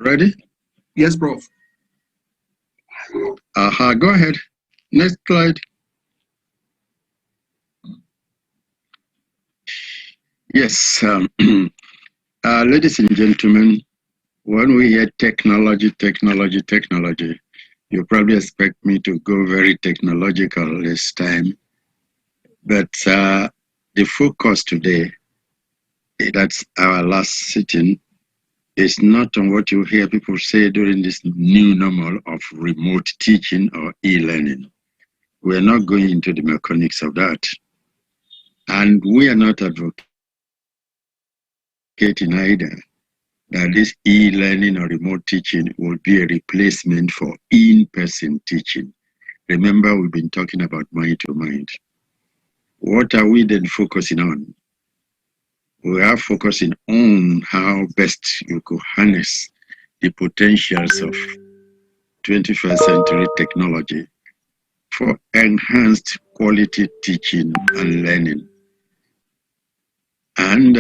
Ready? Yes, Prof. Go ahead. Next slide. Yes, ladies and gentlemen, when we hear technology, you probably expect me to go very technological this time. But the focus today, that's our last sitting, is not on what you hear people say during this new normal of remote teaching or e-learning. We're not going into the mechanics of that. And we are not advocating either that this e-learning or remote teaching will be a replacement for in-person teaching. Remember, we've been talking about mind-to-mind. What are we then focusing on? We are focusing on how best you could harness the potentials of 21st century technology for enhanced quality teaching and learning. And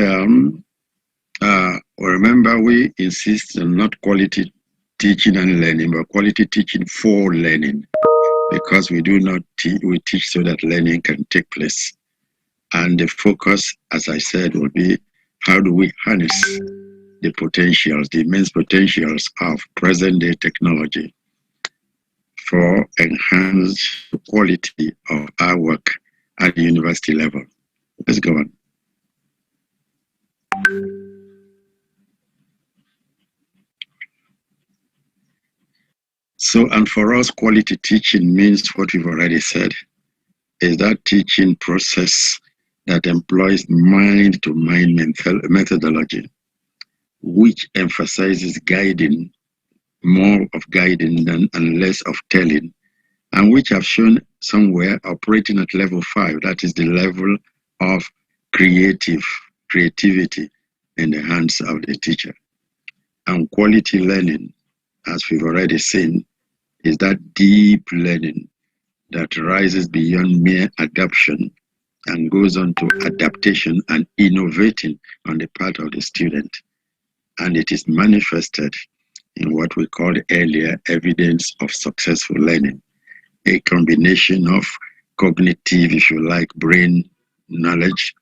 remember, we insist on not quality teaching and learning, but quality teaching for learning, because we do not we teach so that learning can take place. And the focus, as I said, will be how do we harness the potentials, the immense potentials of present-day technology for enhanced quality of our work at the university level. Let's go on. So, and for us, quality teaching means what we've already said, is that teaching process that employs mind-to-mind methodology, which emphasizes guiding, more of guiding and less of telling, and which have shown somewhere operating at level 5, that is the level of creativity in the hands of the teacher. And quality learning, as we've already seen, is that deep learning that rises beyond mere adoption and goes on to adaptation and innovating on the part of the student. And it is manifested in what we called earlier evidence of successful learning, a combination of cognitive, if you like, brain knowledge,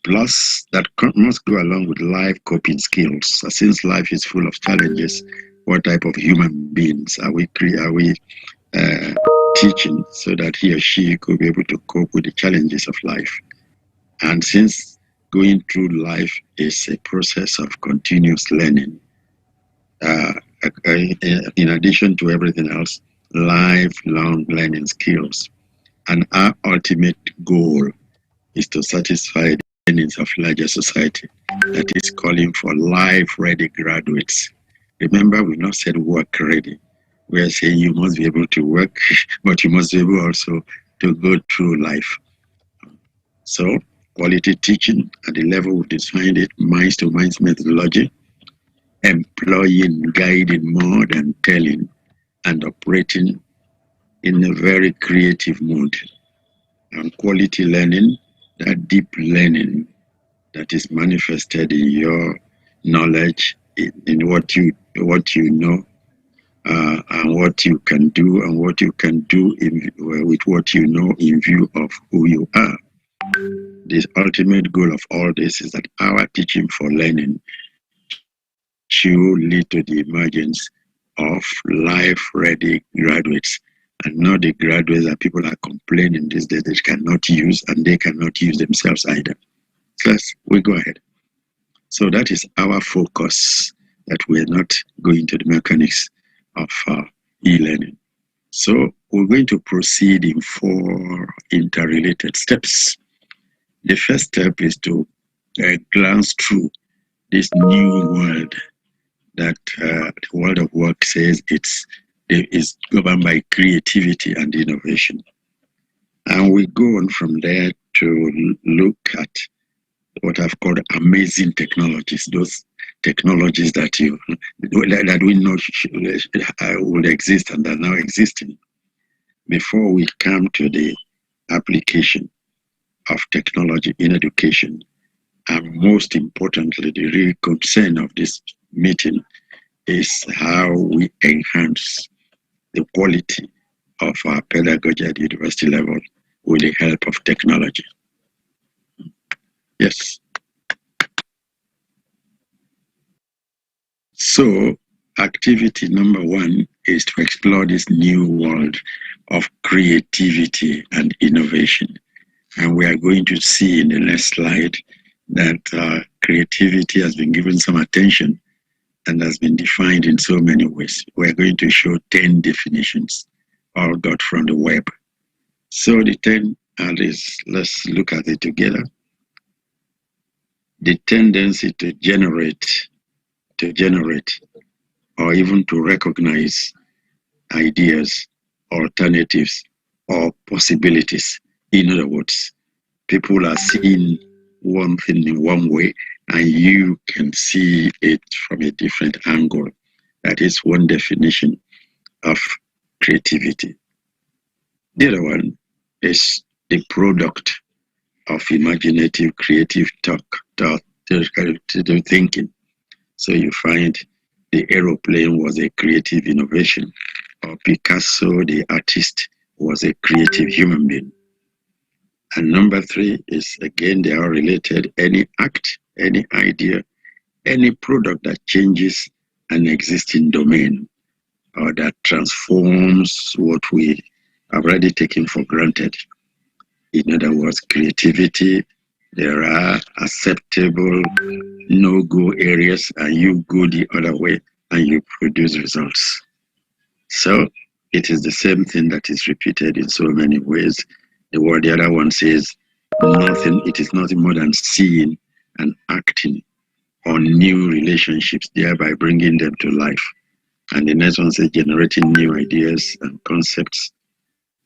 plus that must go along with life coping skills. So since life is full of challenges, what type of human beings are we teaching so that he or she could be able to cope with the challenges of life? And since going through life is a process of continuous learning, in addition to everything else, lifelong learning skills. And our ultimate goal is to satisfy the needs of larger society that is calling for life-ready graduates. Remember, we not said work-ready. We are saying you must be able to work, but you must be able also to go through life. So, quality teaching at the level we defined it, minds-to-minds methodology, employing, guiding more than telling, and operating in a very creative mode. And quality learning, that deep learning that is manifested in your knowledge, in what you know, and what you can do, and what you can do with what you know in view of who you are. The ultimate goal of all this is that our teaching for learning should lead to the emergence of life-ready graduates, and not the graduates that people are complaining these days they cannot use, and they cannot use themselves either. First, we go ahead. So that is our focus, that we're not going to the mechanics of e-learning. So we're going to proceed in 4 interrelated steps. The first step is to glance through this new world that the world of work says it is governed by creativity and innovation. And we go on from there to look at what I've called amazing technologies, those technologies that we know will exist and are now existing, before we come to the application of technology in education. And most importantly, the real concern of this meeting is how we enhance the quality of our pedagogy at the university level with the help of technology. Yes. So, activity number 1 is to explore this new world of creativity and innovation. And we are going to see in the next slide that creativity has been given some attention and has been defined in so many ways. We are going to show 10 definitions, all got from the web. So the 10 are this. Let's look at it together. The tendency to generate, or even to recognize ideas, alternatives, or possibilities. In other words, people are seeing one thing in one way, and you can see it from a different angle. That is one definition of creativity. The other one is the product of imaginative, creative thinking. So you find the aeroplane was a creative innovation, or Picasso, the artist, was a creative human being. And number 3 is, again, they are related. Any act, any idea, any product that changes an existing domain or that transforms what we have already taken for granted. In other words, creativity, there are acceptable no-go areas, and you go the other way and you produce results. So it is the same thing that is repeated in so many ways. The other one says, it is nothing more than seeing and acting on new relationships, thereby bringing them to life. And the next one says, generating new ideas and concepts,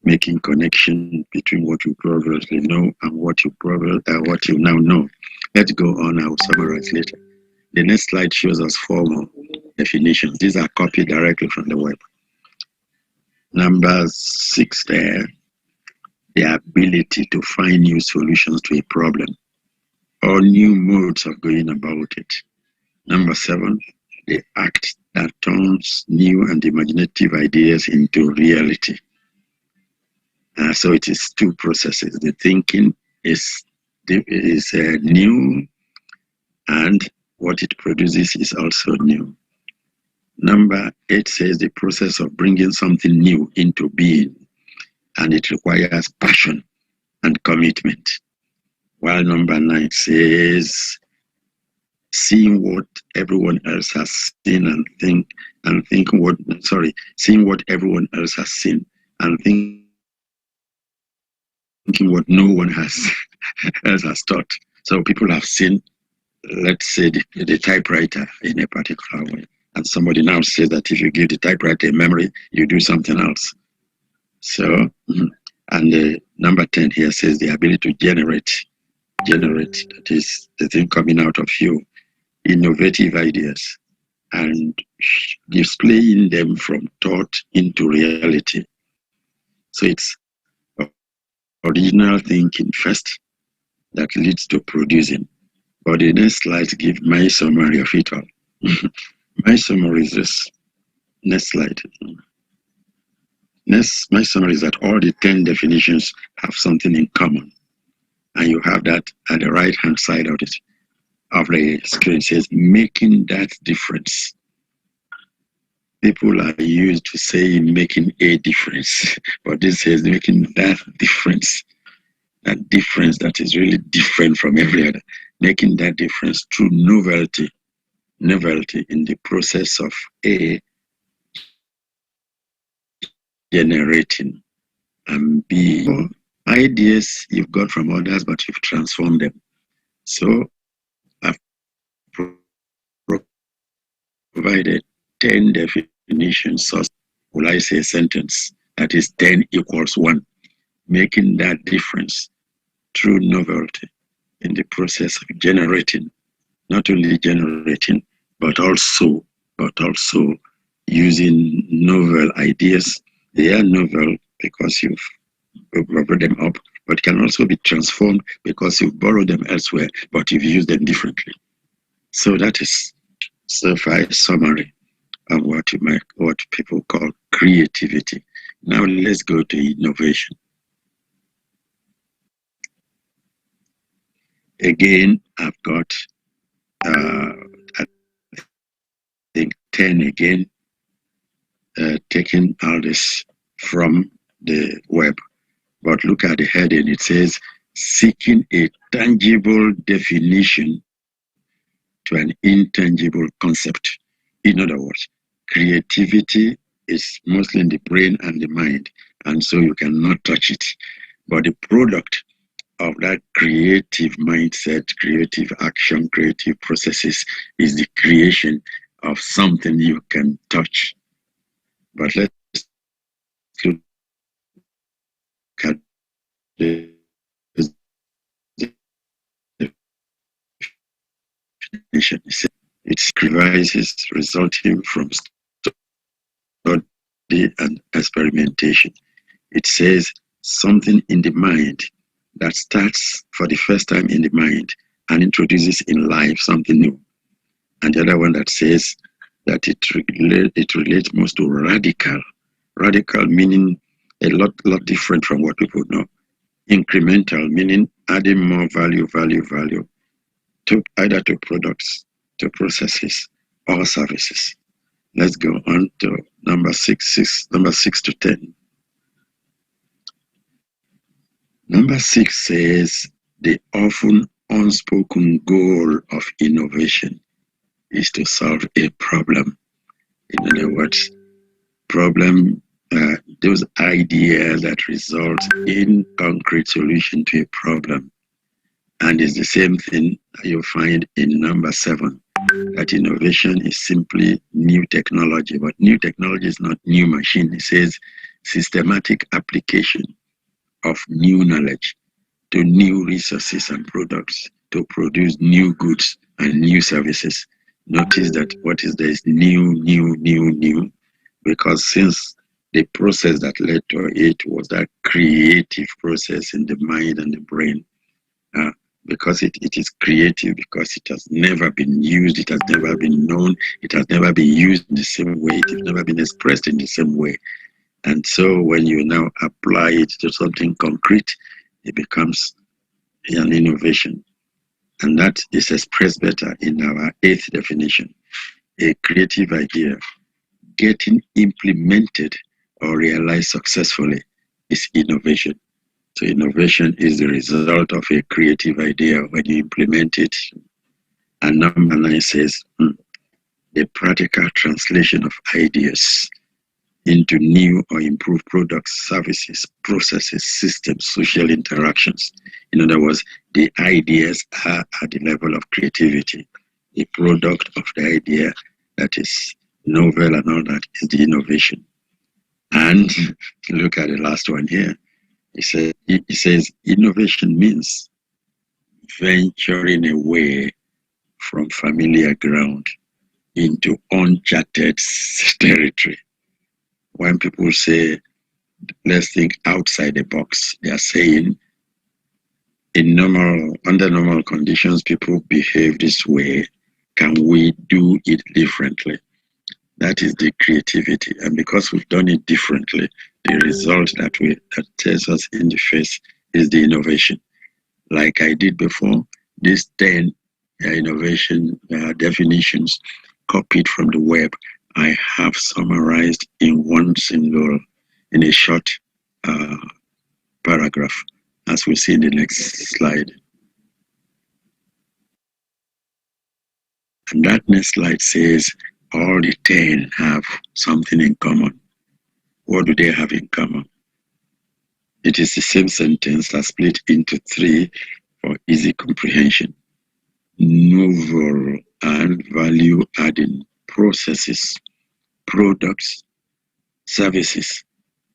making connection between what you previously know and what you now know. Let's go on, I will summarize later. The next slide shows us 4 more definitions. These are copied directly from the web. Number 6 there, the ability to find new solutions to a problem or new modes of going about it. Number 7, the act that turns new and imaginative ideas into reality. So it is 2 processes. The thinking is new, and what it produces is also new. Number 8 says the process of bringing something new into being, and it requires passion and commitment. While number 9 says seeing what everyone else has seen seeing what everyone else has seen and thinking what no one else has thought. So people have seen, let's say, the typewriter in a particular way, and somebody now says that if you give the typewriter a memory, you do something else. So, and the number 10 here says the ability to generate, that is the thing coming out of you, innovative ideas and displaying them from thought into reality. So it's original thinking first that leads to producing. But the next slide gives my summary of it all. My summary is this. Next slide. My summary is that all the 10 definitions have something in common. And you have that at the right-hand side of the screen. It says, making that difference. People are used to saying making a difference, but this says making that difference that is really different from every other, making that difference through novelty in the process of A, generating, and B, ideas you've got from others, but you've transformed them. So I've provided 10 definitions. So will I say a sentence that is 10 equals 1, making that difference through novelty in the process of generating, not only generating, but also using novel ideas. They are novel because you've brought them up, but can also be transformed because you've borrowed them elsewhere, but you've used them differently. So that is so far a summary of what people call creativity. Now let's go to innovation. Again, I've got I think 10 again, taking all this from the web. But look at the heading. It says, seeking a tangible definition to an intangible concept. In other words, creativity is mostly in the brain and the mind, and so you cannot touch it. But the product of that creative mindset, creative action, creative processes is the creation of something you can touch. But let's look at the definition. It's devices resulting from study and experimentation. It says something in the mind that starts for the first time in the mind and introduces in life something new. And the other one that says that it relates most to radical. Radical meaning a lot different from what people know. Incremental meaning adding more value to either to products, to processes, or services. Let's go on to number six to 10. Number 6 says the often unspoken goal of innovation is to solve a problem. In other words, those ideas that result in concrete solution to a problem. And it's the same thing you find in number 7, that innovation is simply new technology. But new technology is not new machine. It says systematic application of new knowledge to new resources and products to produce new goods and new services. Notice that what is there is new, because since the process that led to it was that creative process in the mind and the brain, because it is creative, because it has never been used, it has never been known, it has never been used in the same way, it has never been expressed in the same way. And so when you now apply it to something concrete, it becomes an innovation. And that is expressed better in our 8th definition. A creative idea getting implemented or realized successfully is innovation. So innovation is the result of a creative idea when you implement it. And number 9 says, the practical translation of ideas into new or improved products, services, processes, systems, social interactions. In other words, the ideas are at the level of creativity. The product of the idea that is novel and all that is the innovation. And look at the last one here. It says innovation means venturing away from familiar ground into uncharted territory. When people say, let's think outside the box, they are saying, under normal conditions, people behave this way. Can we do it differently? That is the creativity. And because we've done it differently, the result that tells us in the face is the innovation. Like I did before, these 10 innovation definitions copied from the web, I have summarized in a short paragraph, as we see in the next slide. And that next slide says all the 10 have something in common. What do they have in common? It is the same sentence as split into 3 for easy comprehension. Novel and value-adding processes, products, services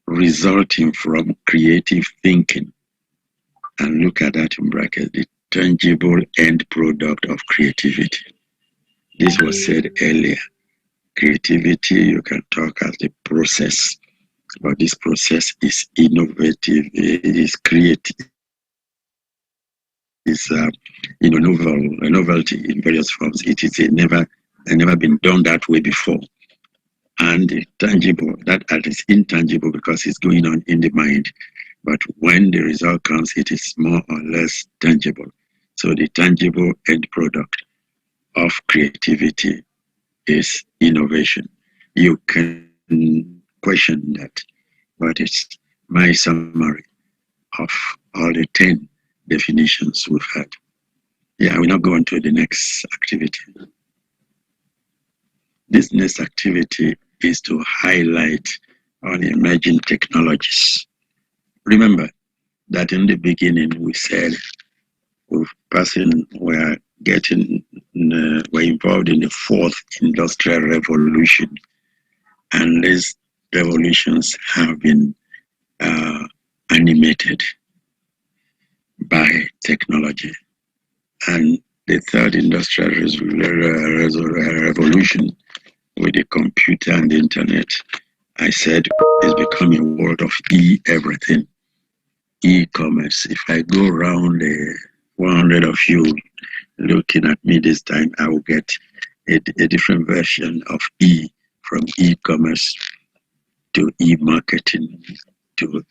resulting from creative thinking. And look at that in brackets, the tangible end product of creativity. This was said earlier. Creativity, you can talk as the process, but this process is innovative, it is creative. It's a novelty in various forms. It is never been done that way before. and the tangible, that is intangible because it's going on in the mind. But when the result comes, it is more or less tangible. So the tangible end product of creativity is innovation. You can question that, but it's my summary of all the 10 definitions we've had. Yeah, I will now go on to the next activity. This next activity is to highlight on emerging technologies. Remember that in the beginning we said we're involved in the fourth industrial revolution, and these revolutions have been animated by technology. And the third industrial revolution with the computer and the internet, I said, is becoming a world of everything, e-commerce. If I go around 100 of you looking at me this time, I will get a different version of from e-commerce to e-marketing to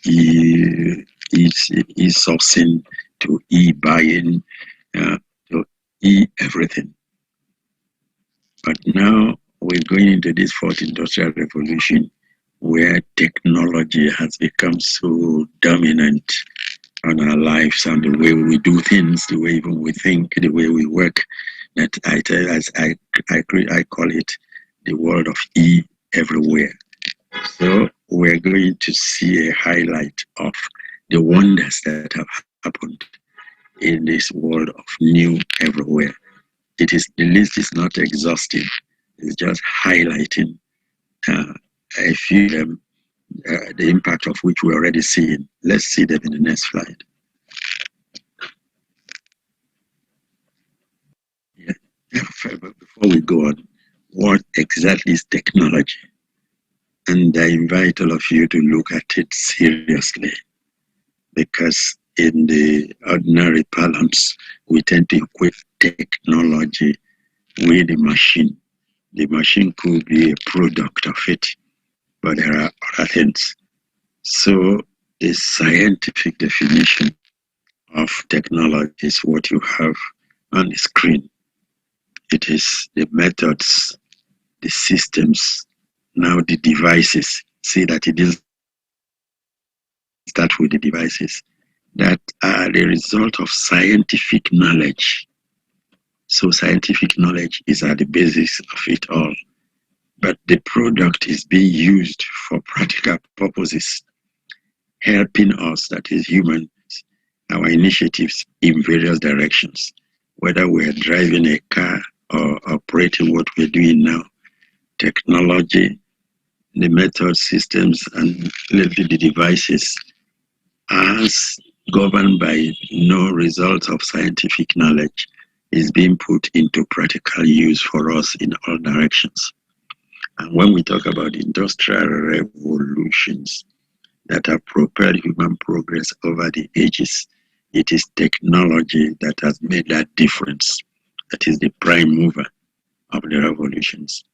e-sourcing to e-buying to everything. But now we're going into this fourth industrial revolution where technology has become so dominant on our lives and the way we do things, the way even we think, the way we work, that I call it the world of everywhere. So we're going to see a highlight of the wonders that have happened in this world of new everywhere. The list is not exhaustive. It's just highlighting a few of them, the impact of which we're already seeing. Let's see them in the next slide. Yeah. Before we go on, what exactly is technology? And I invite all of you to look at it seriously, because in the ordinary parlance, we tend to equate technology with the machine. The machine could be a product of it, but there are other things. So the scientific definition of technology is what you have on the screen. It is the methods, the systems, now the devices. See that it didn't start with the devices that are the result of scientific knowledge. So scientific knowledge is at the basis of it all. But the product is being used for practical purposes, helping us, that is humans, our initiatives in various directions, whether we're driving a car or operating what we're doing now. Technology, the method systems, and the devices, as governed by no result of scientific knowledge, is being put into practical use for us in all directions. And when we talk about industrial revolutions that have propelled human progress over the ages, it is technology that has made that difference. That is the prime mover of the revolutions.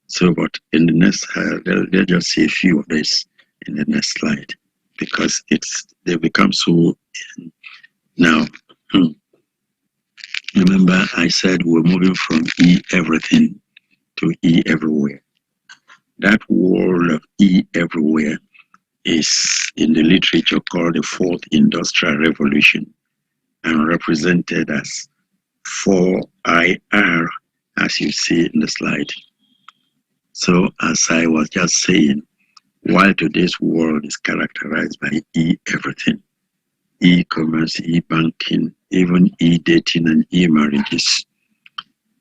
So, but in the next, let's just see a few of this in the next slide, because they become so now. Remember, I said we're moving from everything to everywhere. That world of everywhere is in the literature called the fourth industrial revolution and represented as 4IR, as you see in the slide. So as I was just saying, while today's world is characterized by everything, e-commerce, e-banking, even e-dating and e-marriages,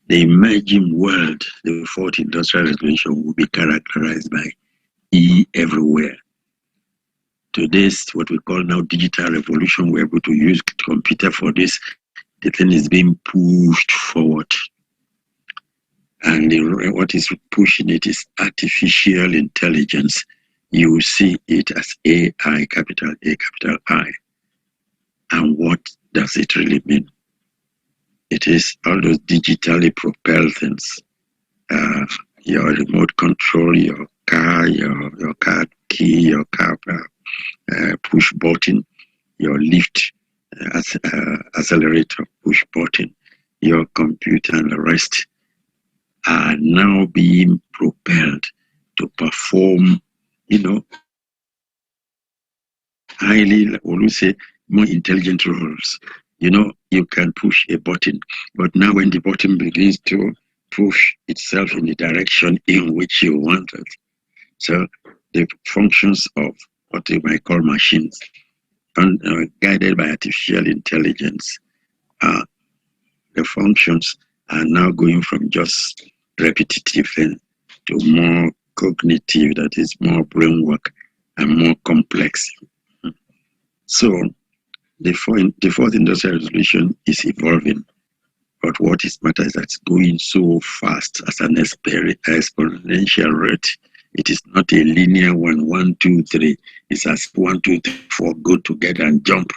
the emerging world, the fourth industrial revolution, will be characterized by everywhere. Today's what we call now digital revolution, we're able to use computer for this. The thing is being pushed forward. And what is pushing it is artificial intelligence. You will see it as AI, capital A, capital I. And what does it really mean? It is all those digitally propelled things. your remote control, your car key, your car push button, your lift accelerator push button, your computer and the rest are now being propelled to perform, highly, or we say, more intelligent roles. You can push a button, but now when the button begins to push itself in the direction in which you want it, so the functions of what you might call machines, guided by artificial intelligence, the functions are now going from just repetitive to more cognitive, that is more brain work and more complex. So the fourth industrial revolution is evolving, but what is matters is that it's going so fast as an exponential rate. It is not a linear 1, 1, 2, 3. It's as 1, 2, 3, 4 go together and jump.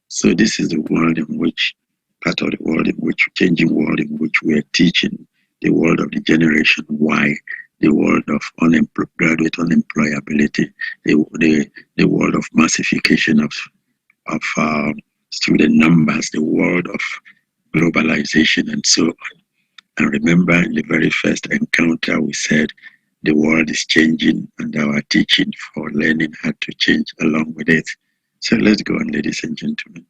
So this is the world in which, part of the world in which, changing world in which we are teaching, the world of the generation Y, the world of graduate unemployability, the world of massification of student numbers, the world of globalization, and so on. And remember, in the very first encounter, we said the world is changing and our teaching for learning had to change along with it. So let's go on, ladies and gentlemen.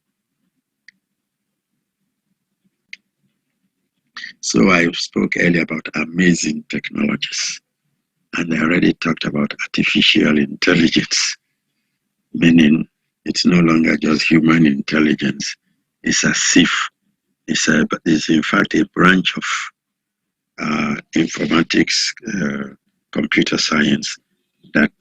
So I spoke earlier about amazing technologies, and I already talked about artificial intelligence, meaning it's no longer just human intelligence. It's as if it's in fact a branch of informatics, computer science that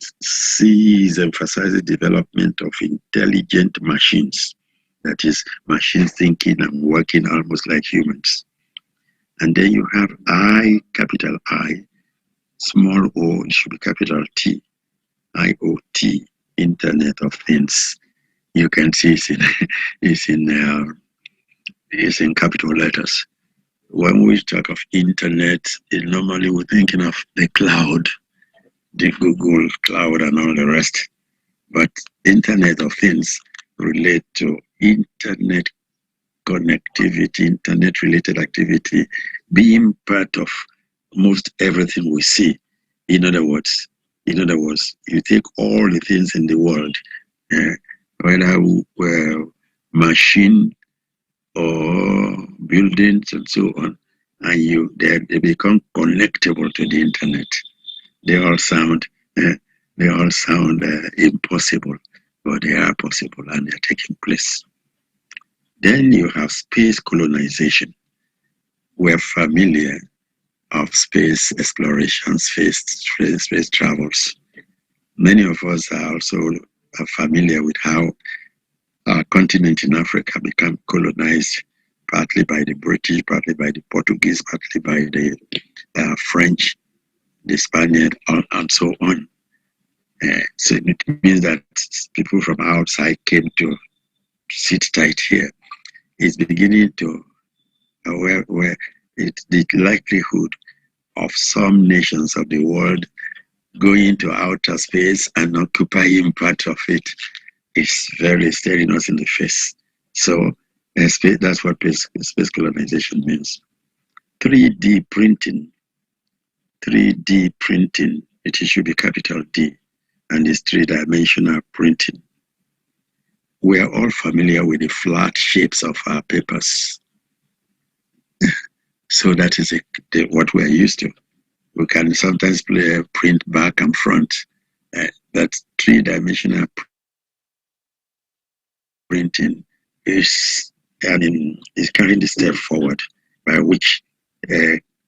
emphasizes development of intelligent machines. That is, machines thinking and working almost like humans. And then you have I, capital I, small o, it should be capital T, IoT, Internet of Things. You can see it's in capital letters. When we talk of internet, normally we're thinking of the cloud, the Google cloud and all the rest. But Internet of Things relate to internet connectivity, internet-related activity, being part of most everything we see. In other words, you take all the things in the world, whether machine or buildings and so on, and they become connectable to the internet. They all sound impossible, but they are possible and they're taking place. Then you have space colonization. We're familiar of space exploration, space travels. Many of us are also familiar with how our continent in Africa became colonized, partly by the British, partly by the Portuguese, partly by the French, the Spaniard, and so on. So it means that people from outside came to sit tight here. It's beginning to where the likelihood of some nations of the world going to outer space and occupying part of it is very staring us in the face. So that's what space colonization means. 3D printing, it should be capital D, and it's three-dimensional printing. We are all familiar with the flat shapes of our papers. So that is what we're used to. We can sometimes print back and front. That's three-dimensional printing is carrying the step forward by which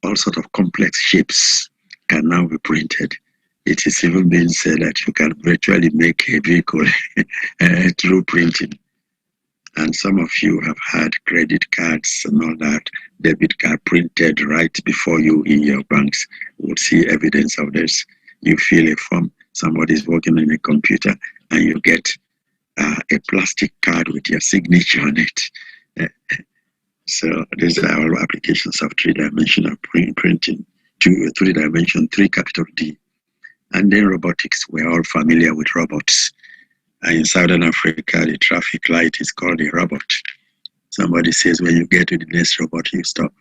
all sorts of complex shapes can now be printed. It is even being said that you can virtually make a vehicle through printing. And some of you have had credit cards and all that, debit card printed right before you in your banks. You will see evidence of this. You fill a form, somebody's working on a computer, and you get a plastic card with your signature on it. So these are all applications of three-dimensional printing. three dimension, three capital D. And then robotics, we're all familiar with robots. And in Southern Africa, the traffic light is called a robot. Somebody says when you get to the next robot, you stop.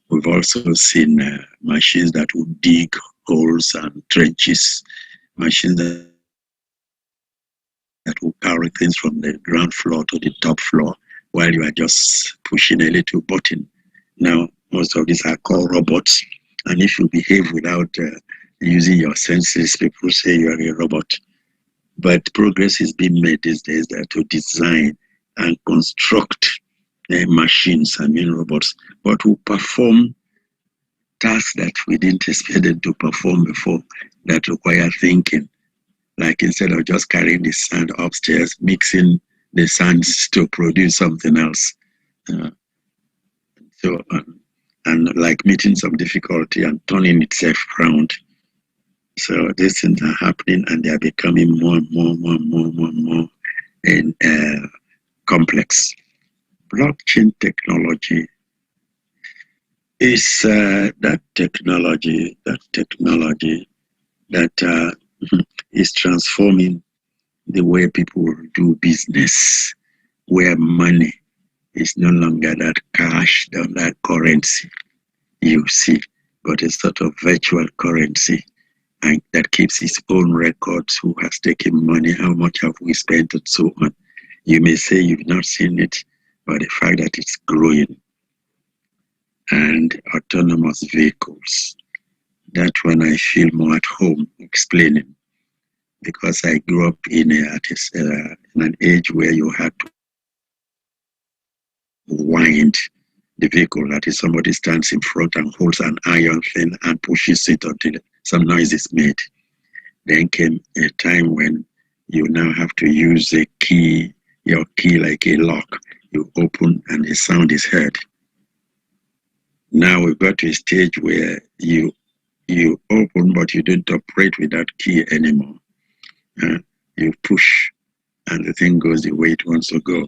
We've also seen machines that will dig holes and trenches, machines that will carry things from the ground floor to the top floor while you are just pushing a little button. Now, most of these are called robots. And if you behave without using your senses, people say you are a robot. But progress is being made these days to design and construct machines, robots, but will perform tasks that we didn't expect them to perform before that require thinking. Like instead of just carrying the sand upstairs, mixing the sands to produce something else. And like meeting some difficulty and turning itself around. So these things are happening and they are becoming more and more complex. Blockchain technology is that technology that is transforming the way people do business, where money is no longer that cash, that currency you see, but a sort of virtual currency, and that keeps its own records, who has taken money, how much have we spent, and so on. You may say you've not seen it, but the fact that it's growing. And autonomous vehicles, that's when I feel more at home explaining, because I grew up in an age where you had to wind the vehicle. That is, somebody stands in front and holds an iron thing and pushes it until some noise is made. Then came a time when you now have to use a key, your key like a lock. You open and the sound is heard. Now we've got to a stage where you open, but you don't operate with that key anymore. You push and the thing goes the way it wants to go.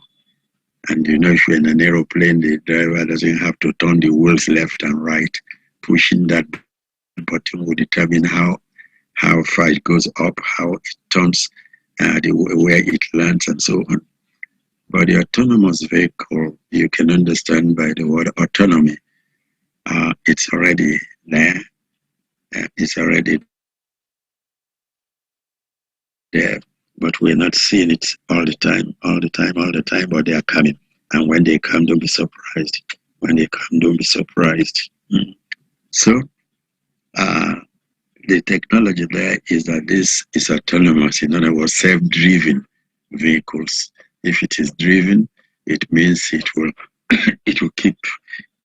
And if you're in an aeroplane, the driver doesn't have to turn the wheels left and right. Pushing that button will determine how far it goes up, how it turns, where it lands, and so on. But the autonomous vehicle, you can understand by the word autonomy. It's already there. It's already there, but we're not seeing it all the time, but they are coming. And when they come, don't be surprised. When they come, don't be surprised. So, the technology there is that this is autonomous, in other words, self-driven vehicles. If it is driven, it means it will keep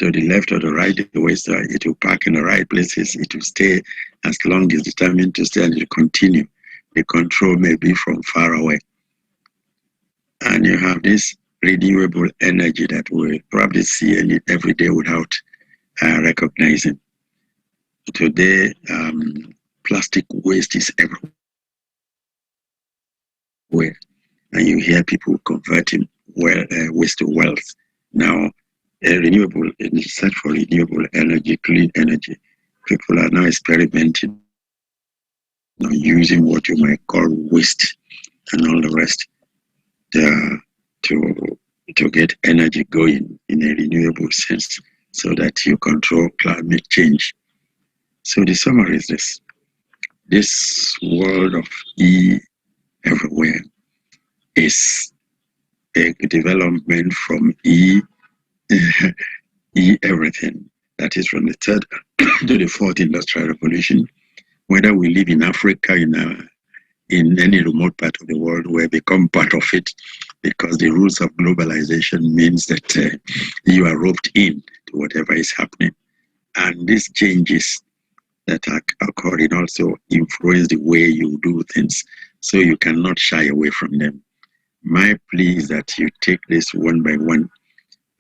to the left or the right, the west side. It will park in the right places. It will stay as long as it's determined to stay, and it will continue. The control may be from far away. And you have this renewable energy that we'll probably see every day without recognizing. Today, plastic waste is everywhere. And you hear people converting waste to wealth. Now, renewable, in search for renewable energy, clean energy, people are now experimenting on using what you might call waste and all the rest to get energy going in a renewable sense, so that you control climate change. So the summary is this. This world of E everywhere is a development from E everything. That is from the third to the fourth industrial revolution. Whether we live in Africa, in any remote part of the world, we become part of it, because the rules of globalization means that you are roped in to whatever is happening. And these changes that are occurring also influence the way you do things, so you cannot shy away from them. My plea is that you take this one by one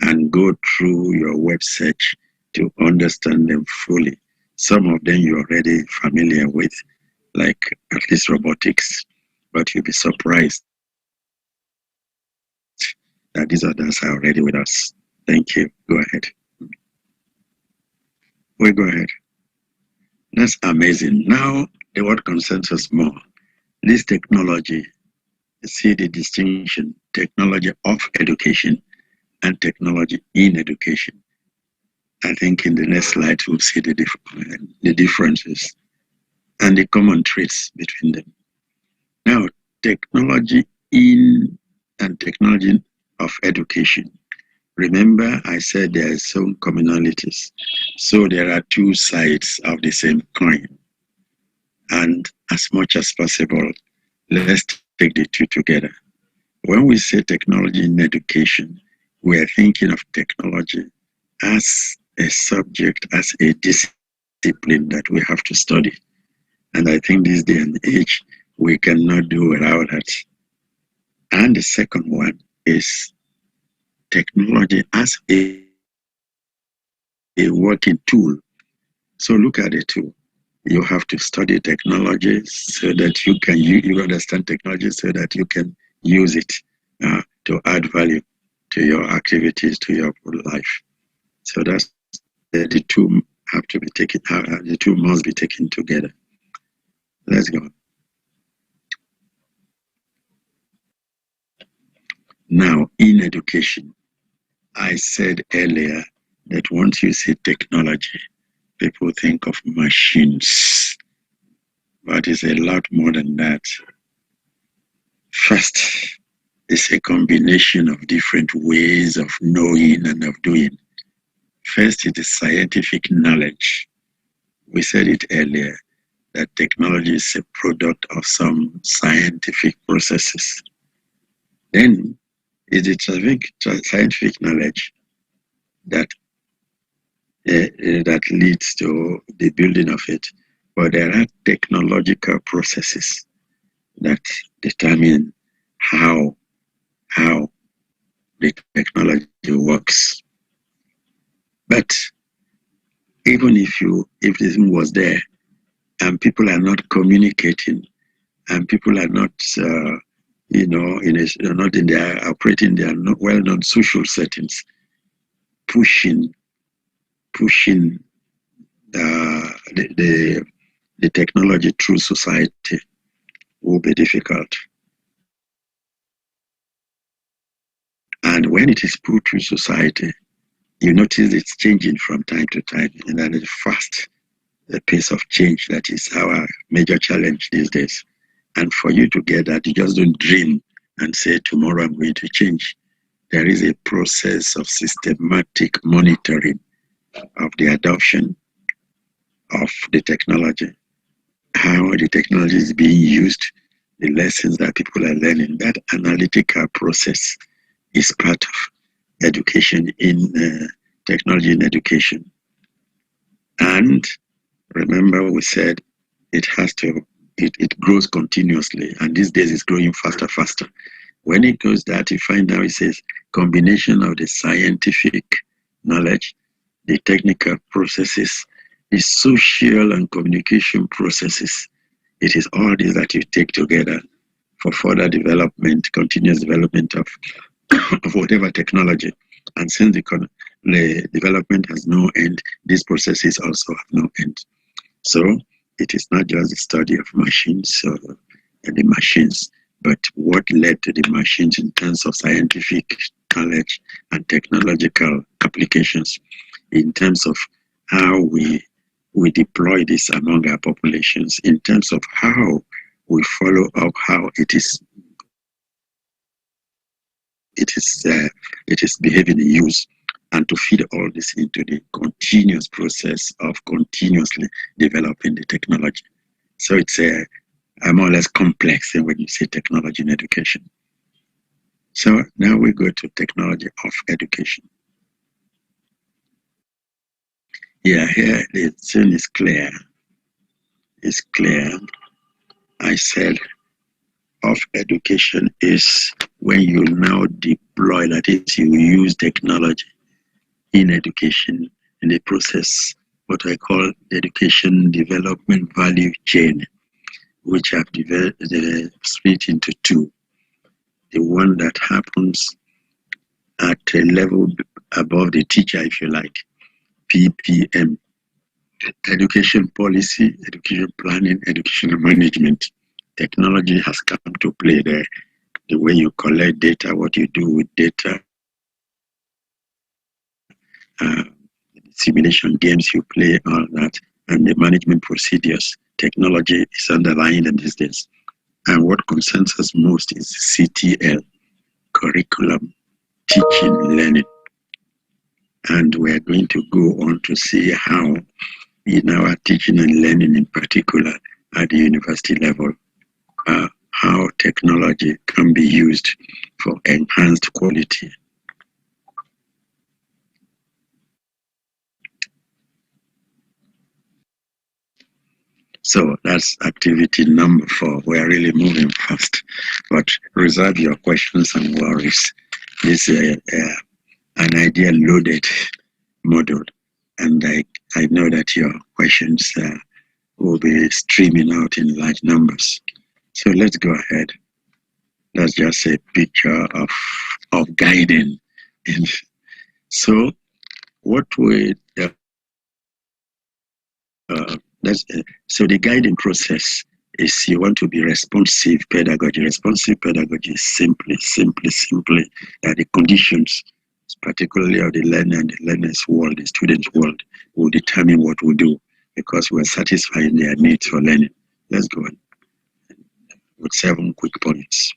and go through your web search to understand them fully. Some of them you're already familiar with, like at least robotics, but you'll be surprised that these others are already with us. Thank you. Go ahead. Go ahead. That's amazing. Now, the word concerns us more. This technology, see the distinction, technology of education and technology in education. I think in the next slide we'll see the differences and the common traits between them. Now, technology in and technology of education. Remember, I said there are some commonalities. So there are two sides of the same coin. And as much as possible, let's take the two together. When we say technology in education, we are thinking of technology as a subject, as a discipline that we have to study. And I think this day and age, we cannot do without that. And the second one is technology as a working tool. So look at the two. You have to study technology so that you understand technology so that you can use it to add value to your activities, to your life. So that's the two have to be taken. The two must be taken together. Let's go. Now, in education, I said earlier that once you say technology, people think of machines, but it's a lot more than that. First, it's a combination of different ways of knowing and of doing. First, it is scientific knowledge. We said it earlier that technology is a product of some scientific processes. Then, it is scientific knowledge that that leads to the building of it. But there are technological processes that determine how the technology works. But even if this was there and people are not communicating and people are not not in their operating their not well-known social settings, pushing the technology through society will be difficult. And when it is put through society, you notice it's changing from time to time, and that is fast. The pace of change that is our major challenge these days. And for you to get that, you just don't dream and say, tomorrow I'm going to change. There is a process of systematic monitoring of the adoption of the technology, how the technology is being used, the lessons that people are learning. That analytical process is part of education in technology in education. And remember, we said it grows continuously, and these days it's growing faster. When it goes that, you find out it says combination of the scientific knowledge, the technical processes, the social and communication processes. It is all this that you take together for further development, continuous development of whatever technology. And since the development has no end, these processes also have no end. So it is not just the study of machines and the machines, but what led to the machines in terms of scientific knowledge and technological applications, in terms of how we deploy this among our populations, in terms of how we follow up how it is behaving in use, and to feed all this into the continuous process of continuously developing the technology. So it's a more or less complex thing when you say technology in education. So now we go to technology of education. Yeah, here the thing is clear. It's clear. I said of education is when you now deploy, that is, you use technology in education in the process, what I call the education development value chain, which have split into two. The one that happens at a level above the teacher, if you like, PPM, education policy, education planning, educational management. Technology has come to play there. The way you collect data, what you do with data, simulation games you play, all that, and the management procedures. Technology is underlying them these days. And what concerns us most is CTL, curriculum, teaching, learning. And we're going to go on to see how, in our teaching and learning in particular at the university level, how technology can be used for enhanced quality. So that's activity number 4. We're really moving fast, but reserve your questions and worries. This is an idea loaded model, and I know that your questions will be streaming out in large numbers. So let's go ahead. That's just a picture of guiding. And so what we so the guiding process is you want to be responsive pedagogy. Responsive pedagogy is simply the conditions, particularly of the learner and the learner's world, the student's world, will determine what we do because we're satisfying their needs for learning. Let's go on with 7 quick points.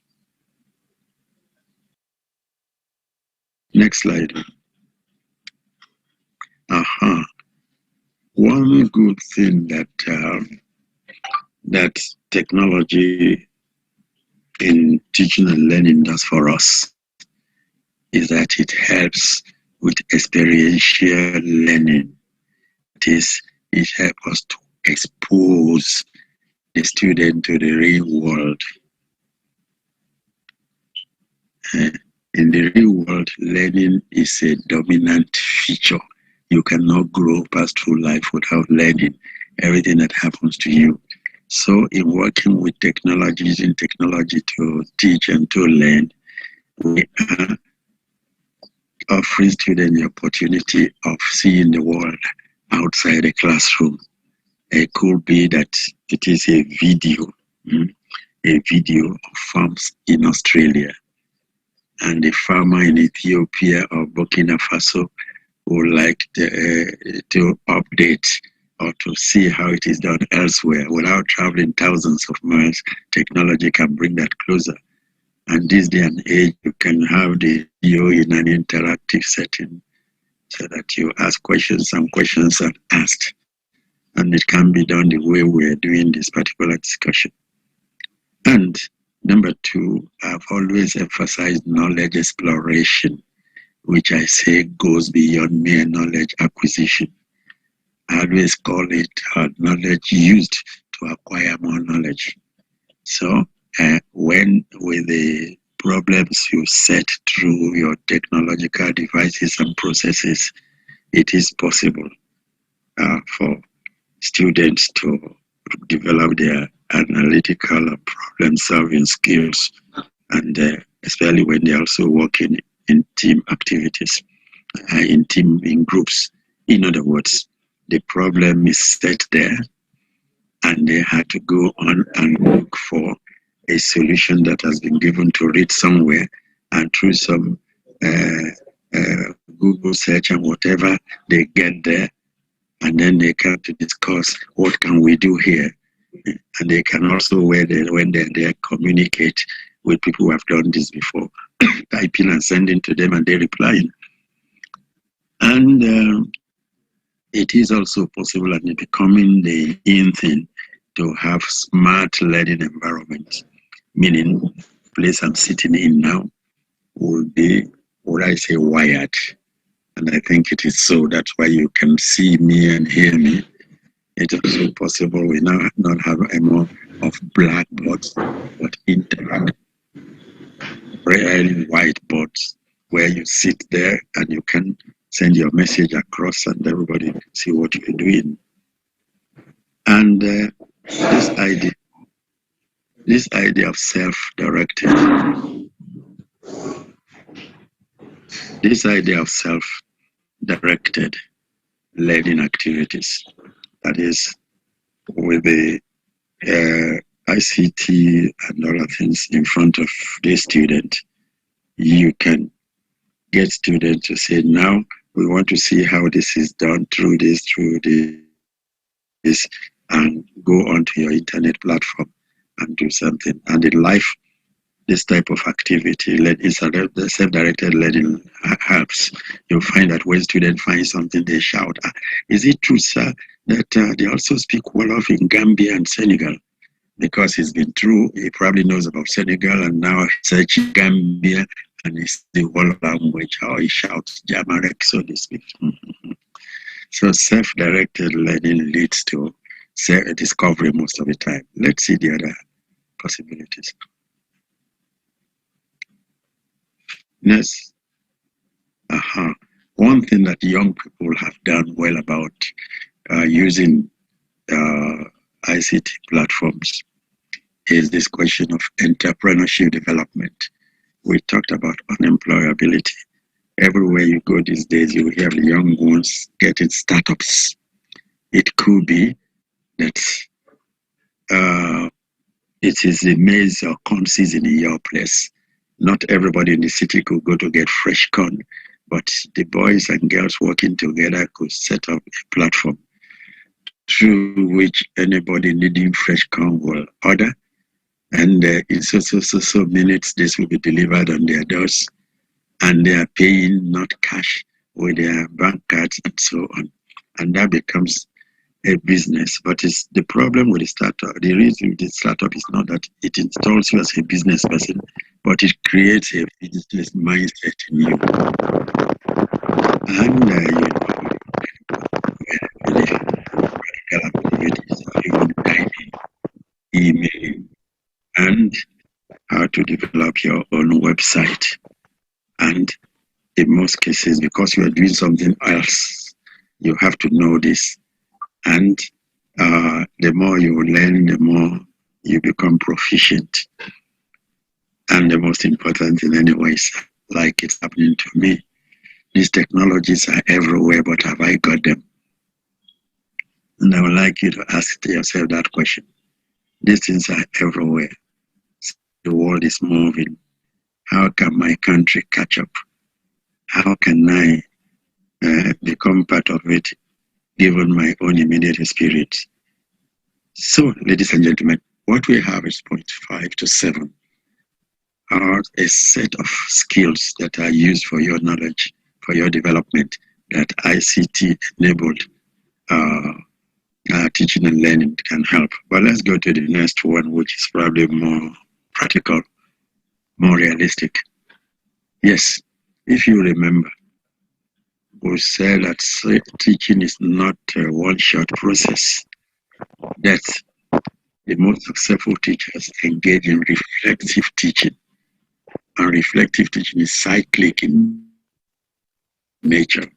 Next slide. One good thing that technology in teaching and learning does for us is that it helps with experiential learning. That is, it helps us to expose the student to the real world. In the real world, learning is a dominant feature. You cannot grow past through life without learning everything that happens to you. So in working with technology, using technology to teach and to learn, we are offering students the opportunity of seeing the world outside the classroom. It could be that it is a video of farms in Australia, and the farmer in Ethiopia or Burkina Faso would like to update or to see how it is done elsewhere without traveling thousands of miles. Technology can bring that closer. And this day and age, you can have the video in an interactive setting so that you ask questions and questions are asked. And it can be done the way we're doing this particular discussion. And number 2, I've always emphasized knowledge exploration, which I say goes beyond mere knowledge acquisition. I always call it knowledge used to acquire more knowledge. So when with the problems you set through your technological devices and processes, it is possible for students to develop their analytical and problem-solving skills, and especially when they're also working in team activities, in groups. In other words, the problem is set there, and they had to go on and look for a solution that has been given to read somewhere, and through some Google search and whatever, they get there, and then they come to discuss what can we do here. And they can also, when they're there, communicate with people who have done this before, typing and sending to them, and they replying. And it is also possible, and becoming the in thing, to have smart learning environments, meaning the place I'm sitting in now will be, what I say, wired. And I think it is so. That's why you can see me and hear me. It's also possible we now not have a more of blackboards, but interact, really whiteboards, where you sit there and you can send your message across and everybody see what you're doing. And this idea of self-directed learning activities that is with the ICT and other things in front of the student, you can get students to say, now we want to see how this is done through this, and go onto your internet platform and do something. And in life, this type of activity, the self-directed learning helps. You'll find that when students find something, they shout, is it true, sir, that they also speak Wolof in Gambia and Senegal? Because he's been through, he probably knows about Senegal, and now searching Gambia, and it's the Wolof language, how he shouts Jamarek, so to speak. So self-directed learning leads to discovery most of the time. Let's see the other possibilities. Yes. One thing that young people have done well about using ICT platforms is this question of entrepreneurship development. We talked about unemployability. Everywhere you go these days, you hear the young ones getting startups. It could be that it is a maize or corn season in your place. Not everybody in the city could go to get fresh corn, but the boys and girls working together could set up a platform through which anybody needing fresh corn will order. And in so minutes, this will be delivered on their doors. And they are paying not cash with their bank cards and so on. And that becomes a business. But it's the problem with the startup. The reason with the startup is not that it installs you as a business person, but it creates a business mindset in you. And practical activities, even typing, emailing, and how to develop your own website. And in most cases, because you are doing something else, you have to know this. And the more you learn, the more you become proficient. And the most important thing anyways, like it's happening to me, these technologies are everywhere, but have I got them? And I would like you to ask yourself that question. These things are everywhere. The world is moving. How can my country catch up? How can I become part of it, given my own immediate experience? So, ladies and gentlemen, what we have is 0.5 to 7 are a set of skills that are used for your knowledge, for your development, that ICT-enabled teaching and learning can help. But let's go to the next one, which is probably more practical, more realistic. Yes, if you remember, we said that teaching is not a one-shot process. That the most successful teachers engage in reflective teaching. And reflective teaching is cyclic in nature.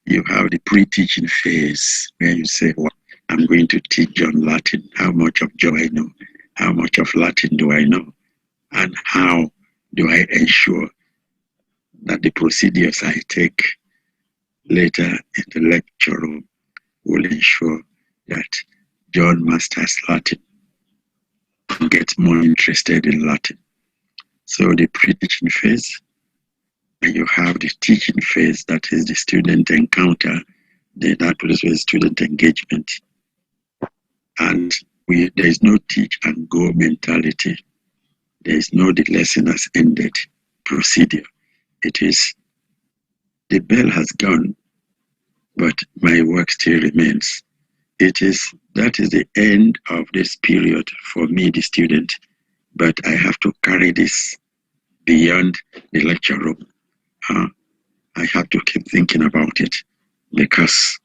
You have the pre-teaching phase where you say, well, I'm going to teach John Latin. How much of John I know? How much of Latin do I know? And how do I ensure that the procedures I take later in the lecture room will ensure that John masters Latin and gets more interested in Latin. So the pre-teaching phase, and you have the teaching phase, that is the student encounter, that is student engagement. And there is no teach and go mentality. There is no the lesson has ended procedure. It is the bell has gone, but my work still remains. That is the end of this period for me, the student, but I have to carry this beyond the lecture room. I have to keep thinking about it because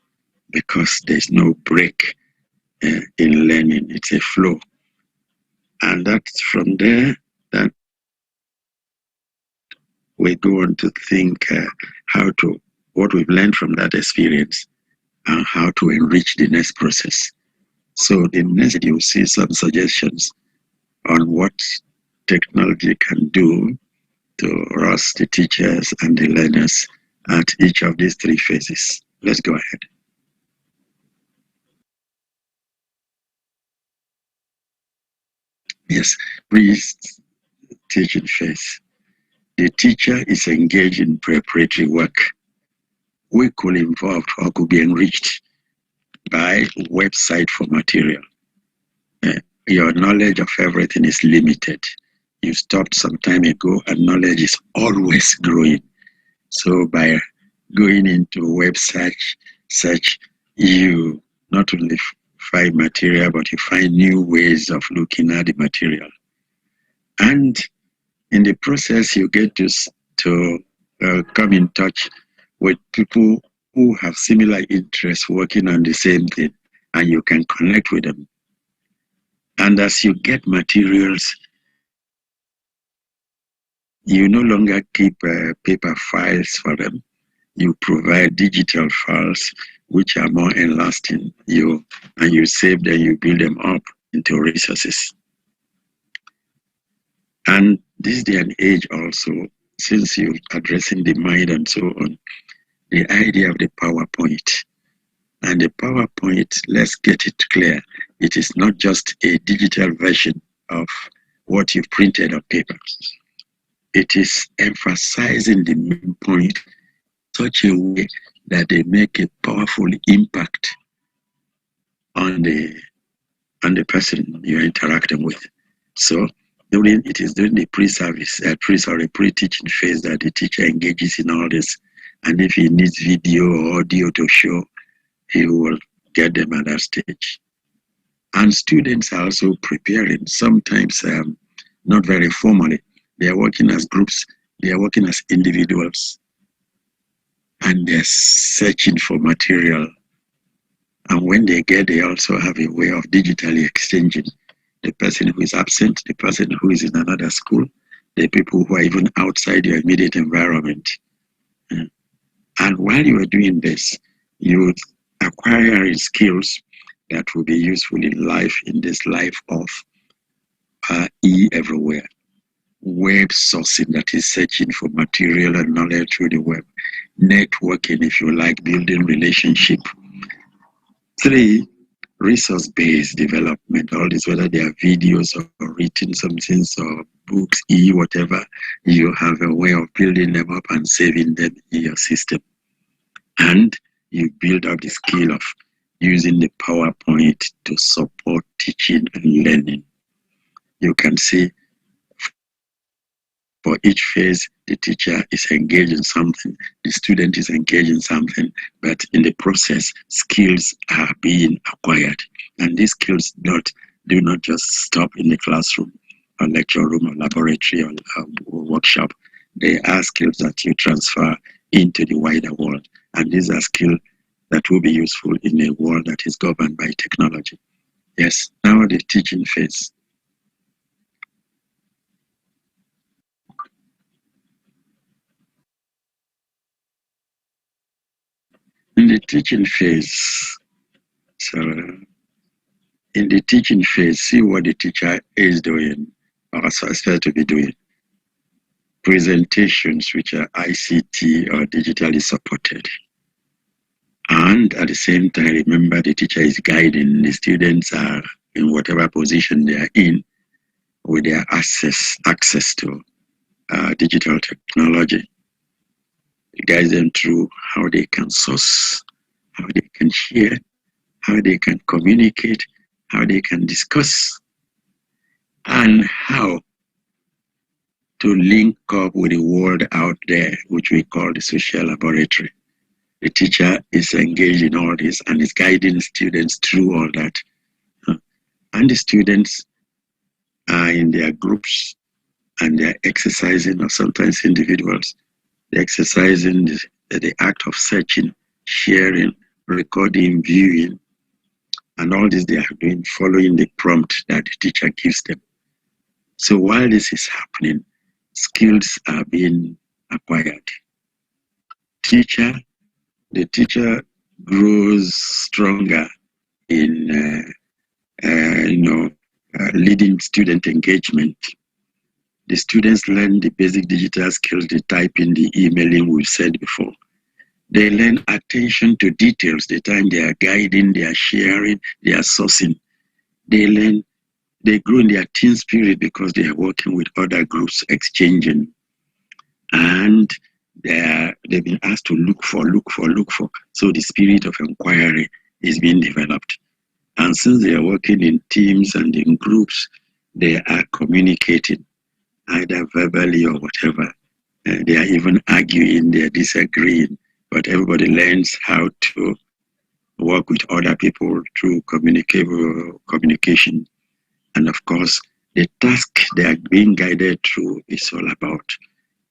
there's no break in learning. It's a flow. And that's from there that we go on to think what we've learned from that experience and how to enrich the next process. So the next, you'll see some suggestions on what technology can do to us, the teachers and the learners, at each of these three phases. Let's go ahead. Yes, pre-teaching phase. The teacher is engaged in preparatory work. We could involve or could be enriched by website for material. Your knowledge of everything is limited. You stopped some time ago and knowledge is always growing. So by going into website search, you not only find material, but you find new ways of looking at the material. And in the process, you get to come in touch with people who have similar interests working on the same thing, and you can connect with them. And as you get materials, you no longer keep paper files for them. You provide digital files which are more lasting. You save them, you build them up into resources. And this day and age also, since you're addressing the mind and so on, the idea of the PowerPoint. And the PowerPoint, let's get it clear, it is not just a digital version of what you've printed on paper. It is emphasizing the main point such a way that they make a powerful impact on the person you're interacting with. So during the pre-service, pre-teaching phase that the teacher engages in all this. And if he needs video or audio to show, he will get them at that stage. And students are also preparing, sometimes not very formally. They are working as groups, they are working as individuals, and they're searching for material. And when they get, they also have a way of digitally exchanging. The person who is absent, the person who is in another school, the people who are even outside your immediate environment. And while you are doing this, you acquire skills that will be useful in life, in this life of everywhere. Web sourcing, that is searching for material and knowledge through the web. Networking, if you like, building relationship. 3, resource-based development. All this, whether they are videos or written something or books, whatever, you have a way of building them up and saving them in your system. And you build up the skill of using the PowerPoint to support teaching and learning. You can see for each phase, the teacher is engaged in something, the student is engaged in something, but in the process, skills are being acquired. And these skills do not just stop in the classroom or lecture room or laboratory or workshop. They are skills that you transfer into the wider world. And these are skills that will be useful in a world that is governed by technology. Yes, now the teaching phase. In the teaching phase, see what the teacher is doing or is supposed to be doing. Presentations which are ICT or digitally supported. And at the same time, remember the teacher is guiding. The students are in whatever position they are in with their access to digital technology. It guides them through how they can source, how they can share, how they can communicate, how they can discuss, and how to link up with the world out there, which we call the social laboratory. The teacher is engaged in all this and is guiding students through all that. And the students are in their groups and they're exercising, or sometimes individuals, they're exercising the act of searching, sharing, recording, viewing, and all this they are doing following the prompt that the teacher gives them. So while this is happening, skills are being acquired. The teacher grows stronger in leading student engagement. The students learn the basic digital skills, the typing, the emailing we've said before. They learn attention to details, the time they are guiding, they are sharing, they are sourcing. They learn They grow in their team spirit because they are working with other groups, exchanging, and they've been asked to look for. So the spirit of inquiry is being developed. And since they are working in teams and in groups, they are communicating, either verbally or whatever. They are even arguing, they are disagreeing, but everybody learns how to work with other people through communication. And of course, the task they are being guided through is all about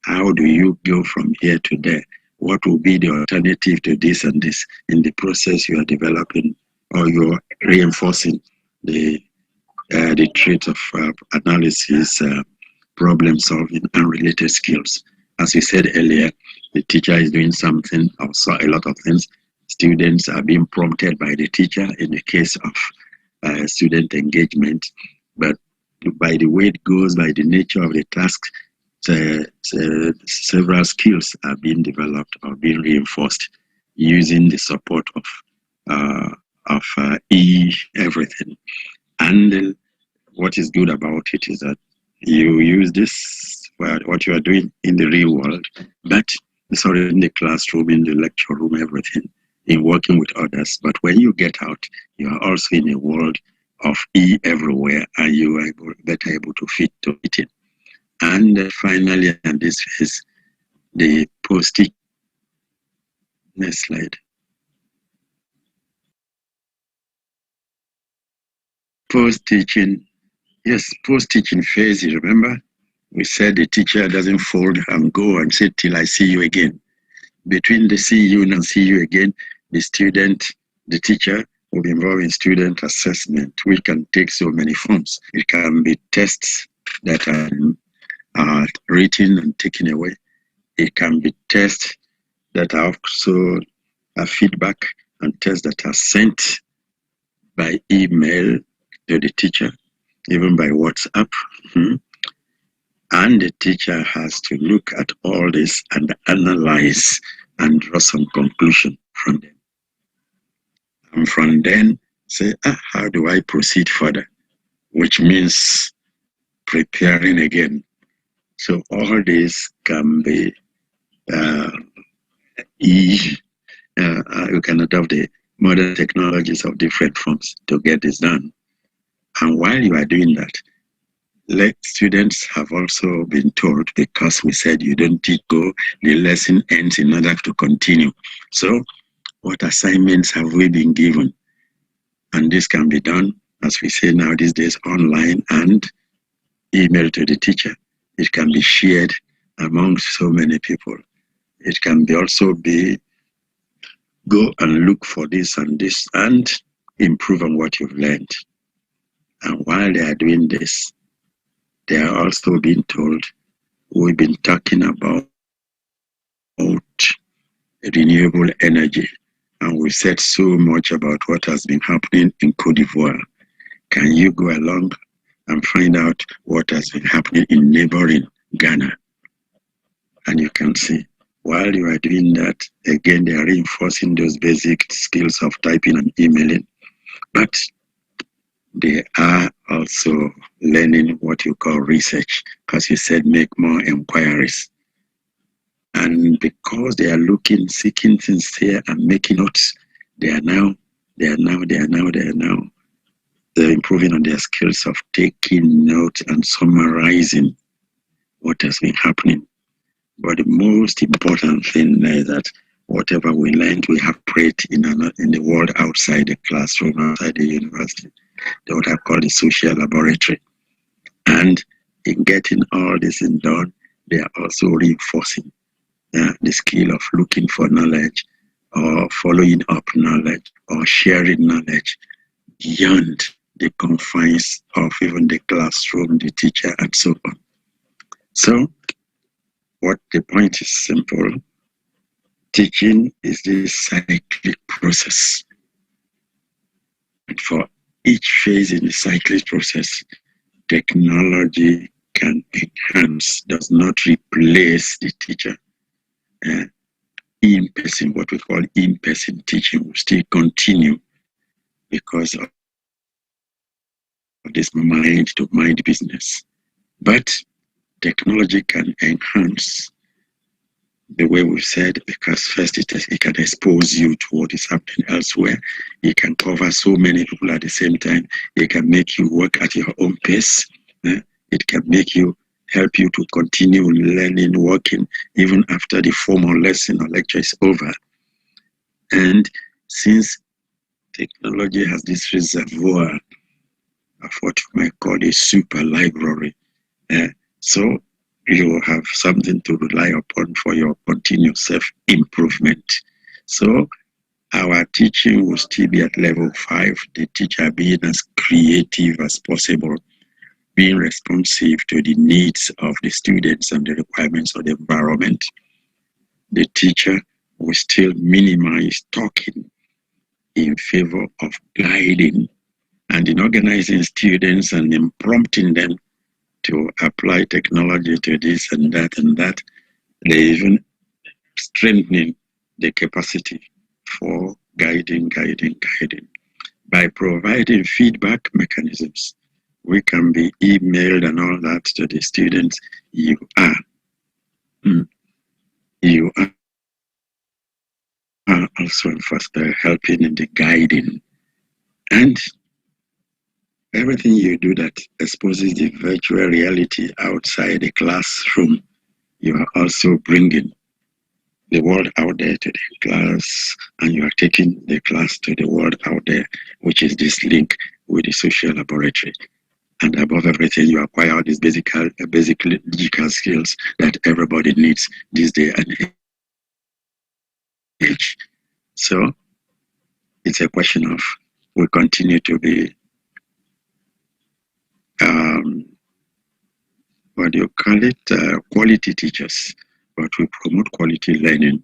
how do you go from here to there? What will be the alternative to this and this? In the process, you are developing or you're reinforcing the traits of analysis, problem solving, and related skills. As we said earlier, the teacher is doing something, also a lot of things. Students are being prompted by the teacher in the case of student engagement, but by the way it goes, by the nature of the task, several skills are being developed or being reinforced using the support of everything. And what is good about it is that you use this for what you are doing in the real world, but sorry, in the classroom, in the lecture room, everything, in working with others. But when you get out, you are also in a world of everywhere, and you are better able to fit to it in. And finally, and this is the post-teaching. Next slide. Post-teaching. Yes, post-teaching phase, you remember? We said the teacher doesn't fold and go and say, till I see you again. Between the see you and see you again, the student, the teacher will be involved in student assessment, which can take so many forms. It can be tests that are written and taken away. It can be tests that are also feedback and tests that are sent by email to the teacher, even by WhatsApp. And the teacher has to look at all this and analyze and draw some conclusion from them. And from then, say, how do I proceed further? Which means preparing again. So all this can be, you can adopt the modern technologies of different forms to get this done. And while you are doing that, students have also been told, because we said you don't teach go, the lesson ends in order to continue. So what assignments have we been given? And this can be done, as we say now these days, online and email to the teacher. It can be shared among so many people. It can be also be, go and look for this and improve on what you've learned. And while they are doing this, they are also being told, we've been talking about renewable energy, and we said so much about what has been happening in Cote d'Ivoire. Can you go along and find out what has been happening in neighboring Ghana? And you can see, while you are doing that, again, they are reinforcing those basic skills of typing and emailing, but they are also learning what you call research, because you said make more inquiries. And because they are looking, seeking things here and making notes, they're improving on their skills of taking notes and summarizing what has been happening. But the most important thing is that whatever we learned, we have prayed in the world outside the classroom, outside the university, what I call the social laboratory. And in getting all this done, they are also reinforcing the skill of looking for knowledge or following up knowledge or sharing knowledge beyond the confines of even the classroom, the teacher, and so on. So, what the point is simple. Teaching is this cyclic process. And for each phase in the cyclic process, technology can enhance, does not replace the teacher. In-person, what we call in-person teaching will still continue because of of this mind-to-mind business. But technology can enhance the way we've said, because first it can expose you to what is happening elsewhere. It can cover so many people at the same time. It can make you work at your own pace. It can help you to continue learning, working, even after the formal lesson or lecture is over. And since technology has this reservoir of what you might call a super library, so you have something to rely upon for your continuous self-improvement. So our teaching will still be at level 5, the teacher being as creative as possible, being responsive to the needs of the students and the requirements of the environment. The teacher will still minimize talking in favor of guiding and in organizing students and in prompting them to apply technology to this and that and that. They even strengthening the capacity for guiding. By providing feedback mechanisms, we can be emailed and all that to the students. You are also helping in the guiding. And everything you do that exposes the virtual reality outside the classroom, you are also bringing the world out there to the class, and you are taking the class to the world out there, which is this link with the social laboratory. And above everything, you acquire all these basic digital skills that everybody needs this day and age. So it's a question of we continue to be quality teachers, but we promote quality learning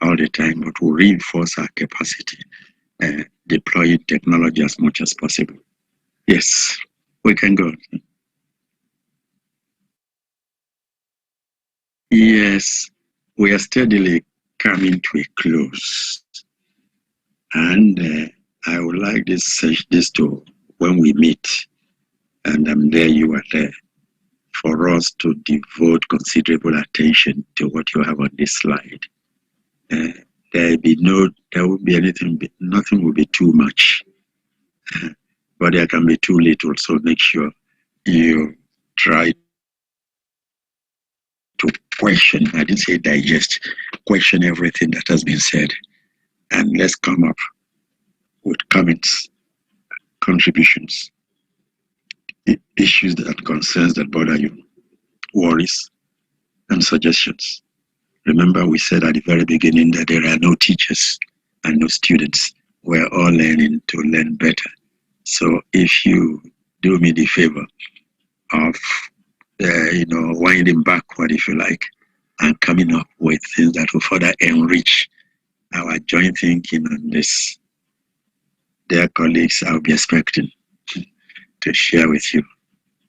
all the time, but we reinforce our capacity, deploying technology as much as possible. Yes, we can go. Yes, we are steadily coming to a close. And I would like this to, when we meet, and I'm there, you are there, for us to devote considerable attention to what you have on this slide. There will be anything, nothing will be too much, but there can be too little. So make sure you try to question, I didn't say digest, question everything that has been said. And let's come up with comments, contributions, issues that concerns that bother you, worries, and suggestions. Remember, we said at the very beginning that there are no teachers and no students. We're all learning to learn better. So if you do me the favor of, winding backward, if you like, and coming up with things that will further enrich our joint thinking on this, dear colleagues, I'll be expecting to share with you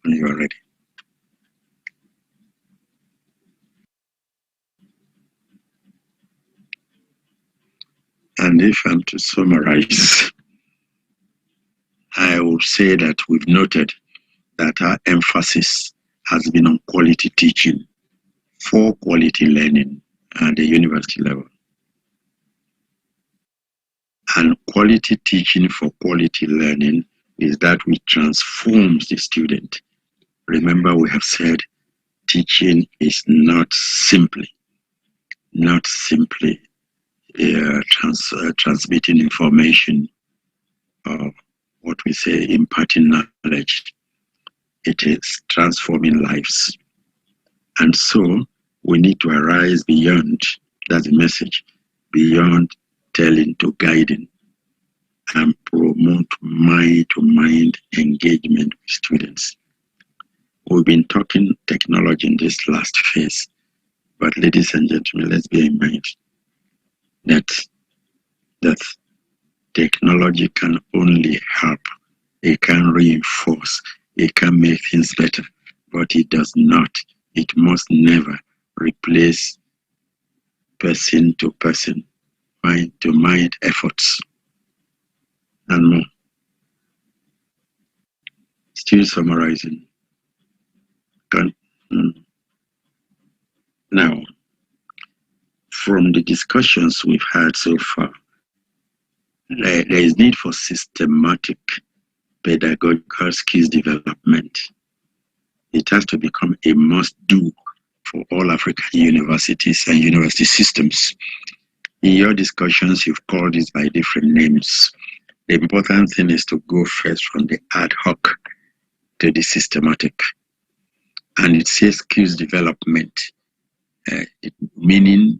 when you are ready. And if I'm to summarize, I will say that we've noted that our emphasis has been on quality teaching for quality learning at the university level. And quality teaching for quality learning is that which transforms the student. Remember, we have said teaching is not simply transmitting information, or what we say, imparting knowledge. It is transforming lives. And so we need to arise beyond, that's the message, beyond telling to guiding, and promote mind-to-mind engagement with students. We've been talking technology in this last phase, but ladies and gentlemen, let's bear in mind that technology can only help. It can reinforce, it can make things better, but it does not, it must never replace person-to-person, mind-to-mind efforts and more. Still summarizing. Now, from the discussions we've had so far, there is need for systematic pedagogical skills development. It has to become a must-do for all African universities and university systems. In your discussions, you've called this by different names. The important thing is to go first from the ad hoc to the systematic. And it says skills development, meaning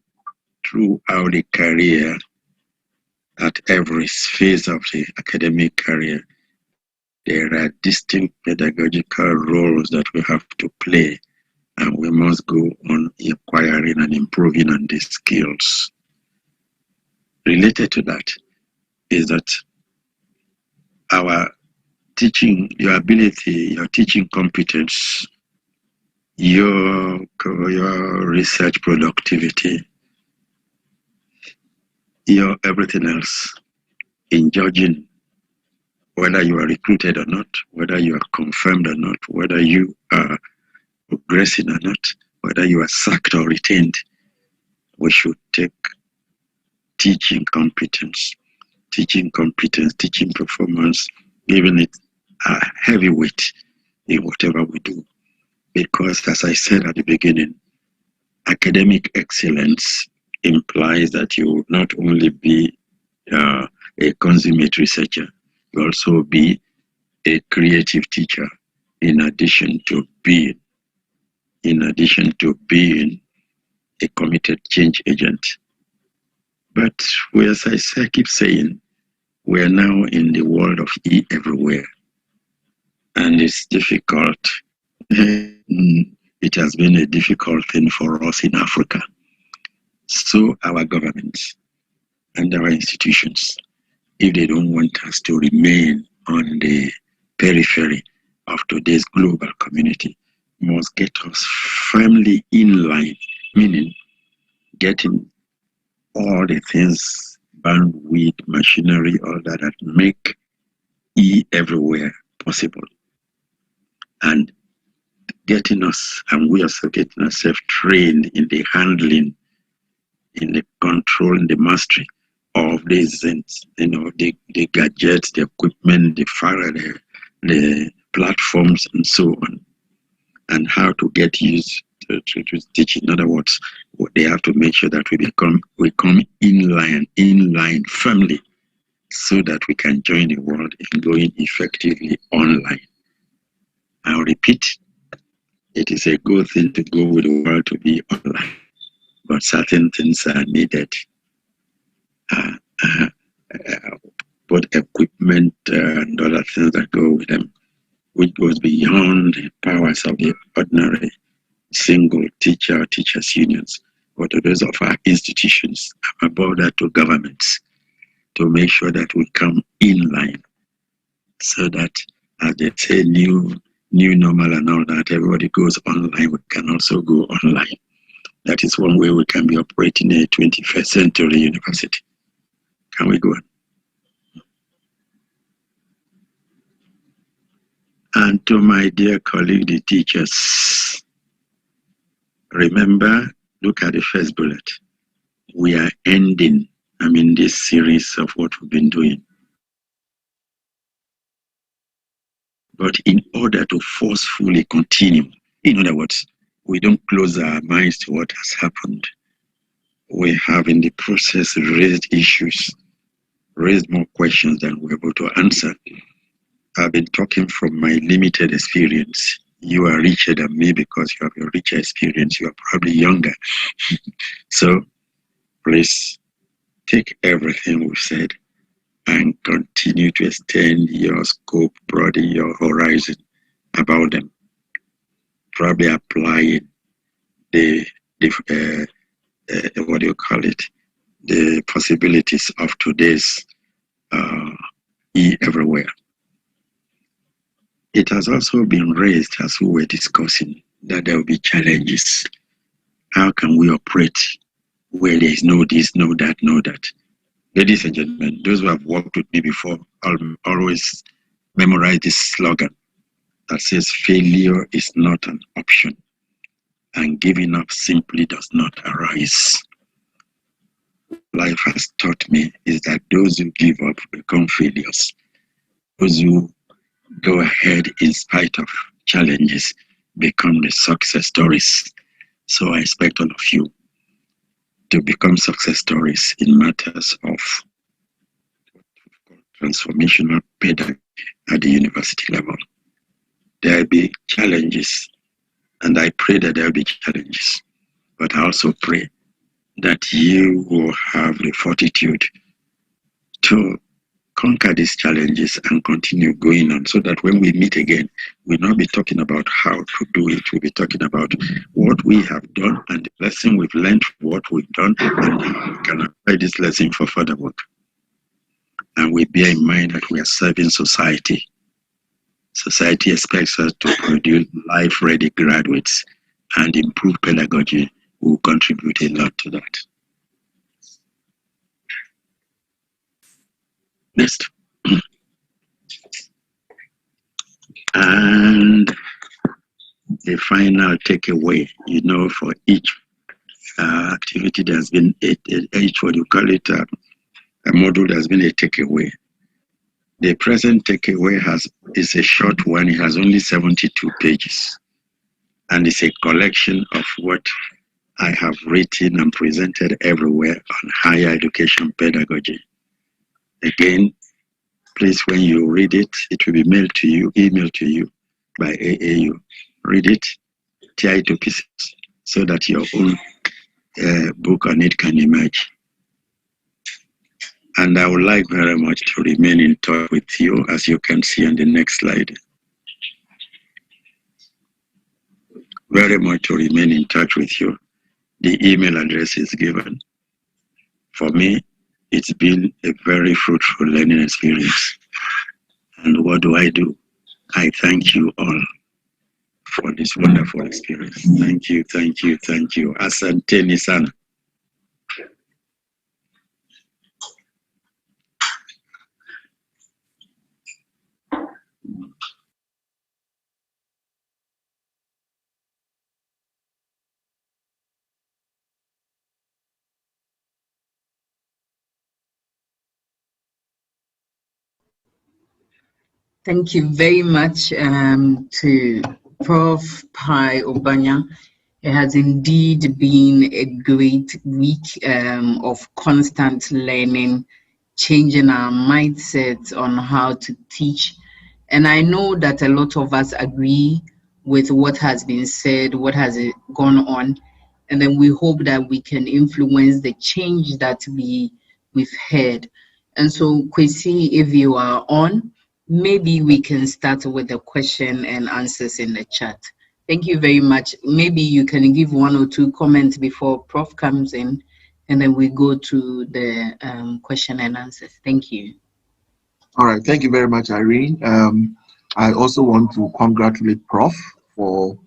throughout the career, at every phase of the academic career, there are distinct pedagogical roles that we have to play, and we must go on acquiring and improving on these skills. Related to that is that our teaching, your ability, your teaching competence, your research productivity, your everything else in judging whether you are recruited or not, whether you are confirmed or not, whether you are progressing or not, whether you are sacked or retained. We should take teaching competence, teaching performance, giving it a heavy weight in whatever we do. Because, as I said at the beginning, academic excellence implies that you will not only be a consummate researcher, you also be a creative teacher, in addition to being a committed change agent. But as I keep saying, we are now in the world of everywhere, and it's difficult. It has been a difficult thing for us in Africa. So our governments and our institutions, if they don't want us to remain on the periphery of today's global community, must get us firmly in line, meaning getting all the things, bandwidth, machinery, all that make everywhere possible. And getting us, and we also getting ourselves trained in the handling, in the control, in the mastery of these things, the gadgets, the equipment, the platforms, and so on, and how to get used to teach. In other words, they have to make sure that we come in line firmly, so that we can join the world in going effectively online. I'll repeat, it is a good thing to go with the world to be online, but certain things are needed. Both equipment and other things that go with them, which goes beyond the powers of the ordinary single teachers unions, but to those of our institutions, above that to governments, to make sure that we come in line, so that, as they say, new normal and all that, everybody goes online, we can also go online. That is one way we can be operating a 21st century university. Can we go on? And to my dear colleague, the teachers, remember, look at the first bullet. We are ending, this series of what we've been doing. But in order to forcefully continue, in other words, we don't close our minds to what has happened. We have in the process raised issues, raised more questions than we're able to answer. I've been talking from my limited experience. You are richer than me because you have a richer experience. You are probably younger. So please take everything we've said and continue to extend your scope, broaden your horizon about them. Probably applying the possibilities of today's everywhere. It has also been raised, as we were discussing, that there will be challenges. How can we operate where there is no this, no that, no that? Ladies and gentlemen, those who have worked with me before always memorize this slogan, that says failure is not an option and giving up simply does not arise. Life has taught me is that those who give up become failures. Those who go ahead in spite of challenges become the success stories. So I expect all of you to become success stories in matters of transformational pedagogy at the university level. There will be challenges, and I pray that there will be challenges, but I also pray that you will have the fortitude to conquer these challenges and continue going on, so that when we meet again, we'll not be talking about how to do it. We'll be talking about what we have done and the lesson we've learned, what we've done, and how we can apply this lesson for further work. And we bear in mind that we are serving society. Society expects us to produce life-ready graduates, and improve pedagogy will contribute a lot to that. Next. And the final takeaway, for each activity, there's been each, what you call it, a module, there's been a takeaway. The present takeaway is a short one. It has only 72 pages. And it's a collection of what I have written and presented everywhere on higher education pedagogy. Again, please, when you read it, it will be emailed to you by AAU. Read it, tear it to pieces, so that your own book on it can emerge. And I would like very much to remain in touch with you, as you can see on the next slide. Very much to remain in touch with you. The email address is given. For me, it's been a very fruitful learning experience. And what do? I thank you all for this wonderful experience. Thank you, thank you, thank you. Asanteni sana. Thank you very much to Prof. Pi Obanya. It has indeed been a great week of constant learning, changing our mindset on how to teach. And I know that a lot of us agree with what has been said, what has gone on. And then we hope that we can influence the change that we've heard. And so, Kwesi, if you are on, maybe we can start with the question and answers in the chat. Thank you very much. Maybe you can give one or two comments before Prof comes in, and then we go to the question and answers. Thank you. All right. Thank you very much, Irene. I also want to congratulate Prof for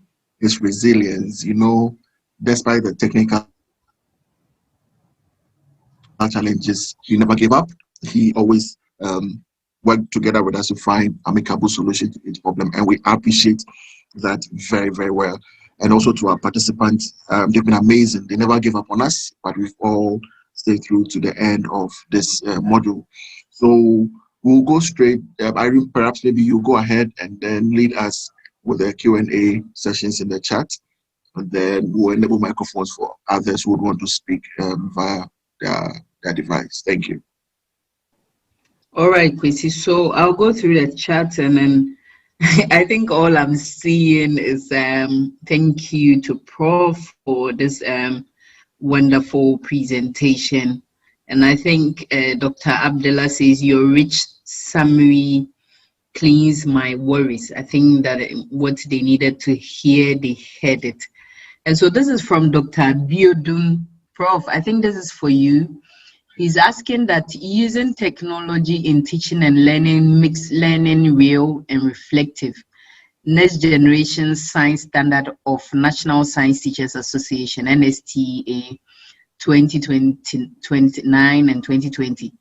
his resilience. Despite the technical challenges, he never gave up. He always work together with us to find amicable solution to each problem, and we appreciate that very, very well. And also to our participants, they've been amazing. They never gave up on us, but we've all stayed through to the end of this module. So we'll go straight. Irene, perhaps maybe you go ahead and then lead us with the Q&A sessions in the chat, and then we'll enable microphones for others who would want to speak via their device. Thank you. All right, Kwesi. So I'll go through the chat, and then I think all I'm seeing is thank you to Prof for this wonderful presentation. And I think Dr. Abdullah says your rich summary cleans my worries. I think that what they needed to hear, they heard it. And so this is from Dr. Biodun. Prof, I think this is for you. He's asking that using technology in teaching and learning makes learning real and reflective. Next Generation Science Standard of National Science Teachers Association, NSTA 2029 and 2020.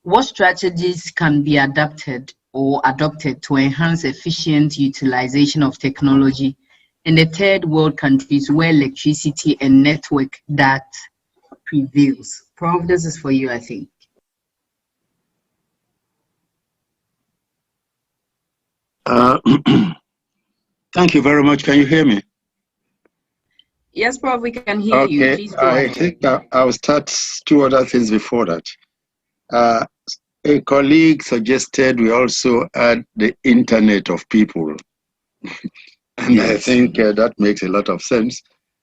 What strategies can be adapted or adopted to enhance efficient utilization of technology in the third world countries where electricity and network that prevails? Prof, this is for you, I think. Thank you very much. Can you hear me? Yes, Prof, we can hear you. Please go ahead. I think I'll start two other things before that. A colleague suggested we also add the internet of people. And yes. I think that makes a lot of sense.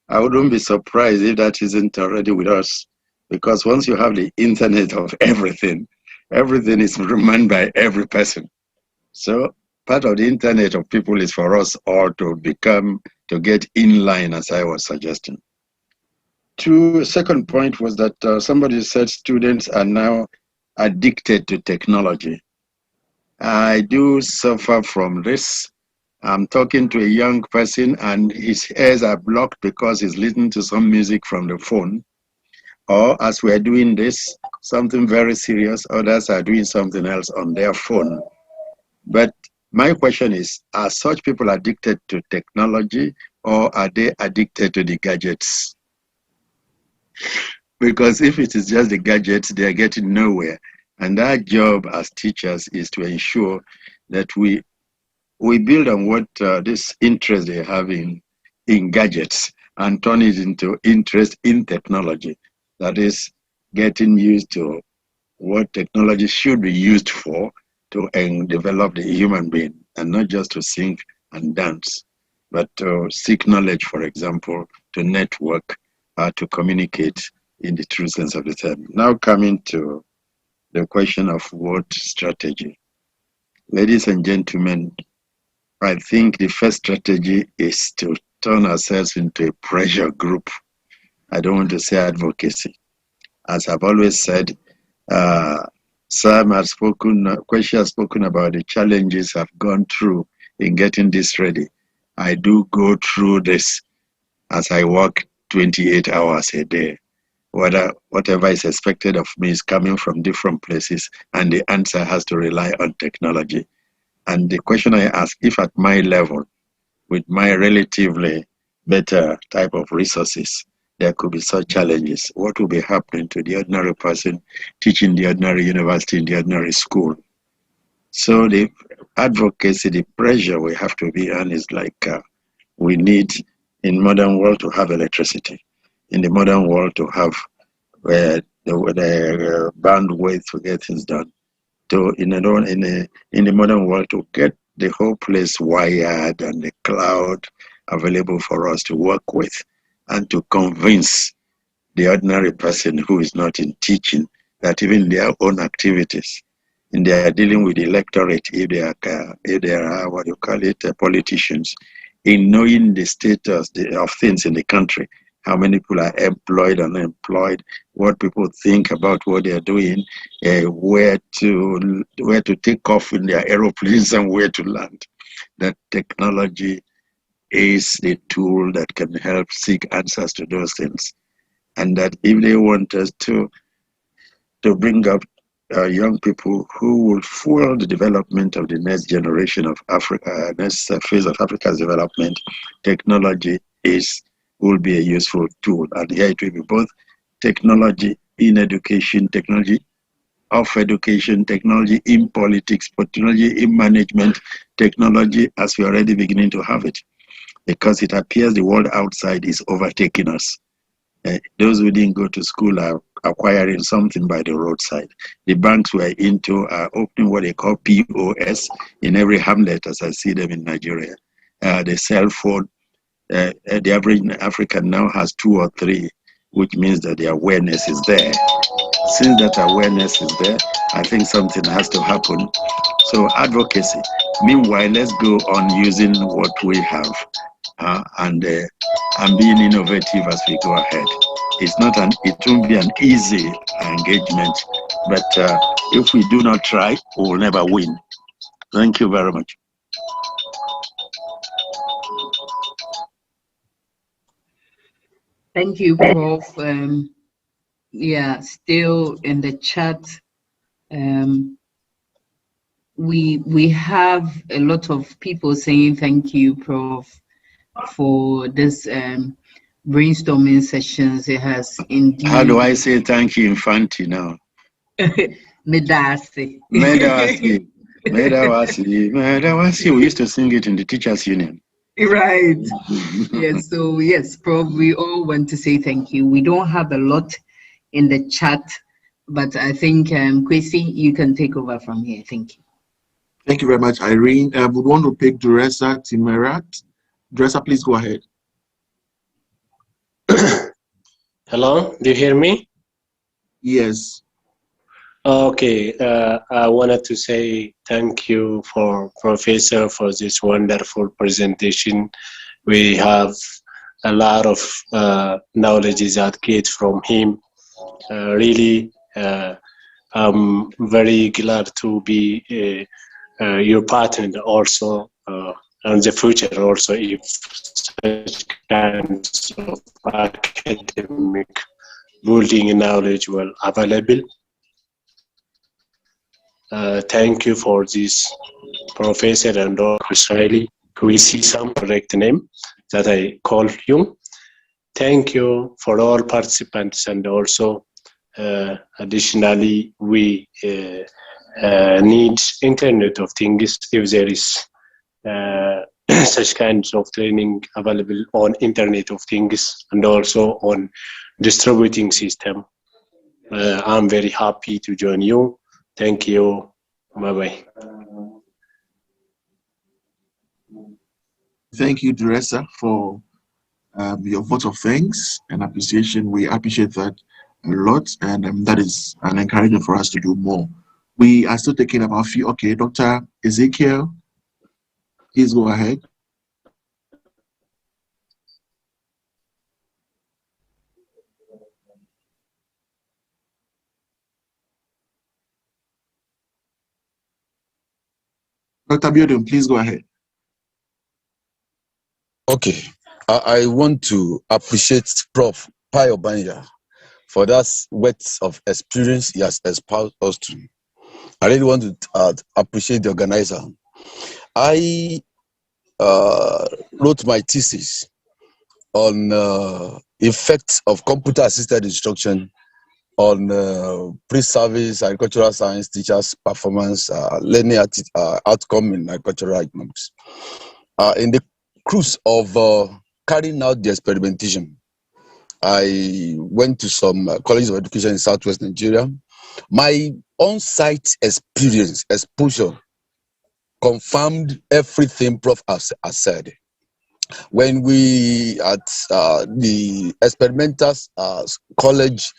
I wouldn't be surprised if that isn't already with us, because once you have the internet of everything, everything is run by every person. So part of the internet of people is for us all to get in line, as I was suggesting. Second point was that somebody said students are now addicted to technology. I do suffer from this. I'm talking to a young person and his ears are blocked because he's listening to some music from the phone. Or as we're doing this, something very serious, others are doing something else on their phone. But my question is, are such people addicted to technology or are they addicted to the gadgets? Because if it is just the gadgets, they are getting nowhere. And our job as teachers is to ensure that we build on what this interest they have in gadgets and turn it into interest in technology. That is, getting used to what technology should be used for to develop the human being, and not just to sing and dance, but to seek knowledge, for example, to network, to communicate in the true sense of the term. Now coming to the question of what strategy. Ladies and gentlemen, I think the first strategy is to turn ourselves into a pressure group. I don't want to say advocacy. As I've always said, Sam has spoken, Kwesi has spoken about the challenges I've gone through in getting this ready. I do go through this as I work 28 hours a day. Whatever is expected of me is coming from different places, and the answer has to rely on technology. And the question I ask, if at my level, with my relatively better type of resources, there could be such challenges, what will be happening to the ordinary person teaching the ordinary university in the ordinary school? So the advocacy, the pressure we have to be on is like we need in modern world to have electricity, in the modern world to have the bandwidth to get things done, to in the modern world to get the whole place wired and the cloud available for us to work with, and to convince the ordinary person who is not in teaching that even their own activities, and they are dealing with the electorate, if they are what you call it, politicians, in knowing the status of things in the country, how many people are employed and unemployed, what people think about what they are doing, where to take off in their aeroplanes and where to land. That technology is the tool that can help seek answers to those things. And that if they want us to bring up young people who will fuel the development of the next generation of Africa, next phase of Africa's development, technology will be a useful tool. And here it will be both technology in education, technology of education, technology in politics, technology in management, technology as we're already beginning to have it. Because it appears the world outside is overtaking us. Those who didn't go to school are acquiring something by the roadside. The banks we're into are opening what they call POS in every hamlet, as I see them in Nigeria. The cell phone, the average African now has 2 or 3, which means that the awareness is there. Since that awareness is there, I think something has to happen. So advocacy. Meanwhile, let's go on using what we have and being innovative as we go ahead. It won't be an easy engagement, but if we do not try, we will never win. Thank you very much. Thank you, Prof. Yeah, still in the chat. we have a lot of people saying thank you, Prof, for this brainstorming sessions. It has indeed. How do I say thank you in Fanti now? Medasi. Medawasi. Medawasi. Medawasi. We used to sing it in the teachers' union. Right. Yes. So yes, Prof, we all want to say thank you. We don't have a lot in the chat, but I think Kwesi, you can take over from here. Thank you. Thank you very much, Irene. We want to pick Duressa Timerat. Duressa, please go ahead. Hello, do you hear me? Yes. Okay, I wanted to say thank you for Professor for this wonderful presentation. We have a lot of knowledge that gets from him. Really, I'm very glad to be your partner also in the future also if such kinds of academic building knowledge were available. Thank you for this, Professor and Dr. Israeli. We see some correct name that I called you. Thank you for all participants, and also additionally, we need Internet of Things if there is such kinds of training available on Internet of Things and also on distributing system. I'm very happy to join you. Thank you. Bye-bye. Thank you, Duressa, for your vote of thanks and appreciation. We appreciate that a lot, and that is an encouragement for us to do more. We are still taking about a few. Okay, Dr. Ezekiel, please go ahead. Dr. Biodun, please go ahead. Okay, I want to appreciate Prof. Payo Banya for that words of experience he has espoused us to. I really want to appreciate the organizer. I wrote my thesis on effects of computer-assisted instruction on pre-service agricultural science teachers' performance, learning outcome in agricultural economics. In the cruise of carrying out the experimentation, I went to some colleges of education in Southwest Nigeria. My on-site experience, exposure, confirmed everything Prof has said. When we at the experimenters college,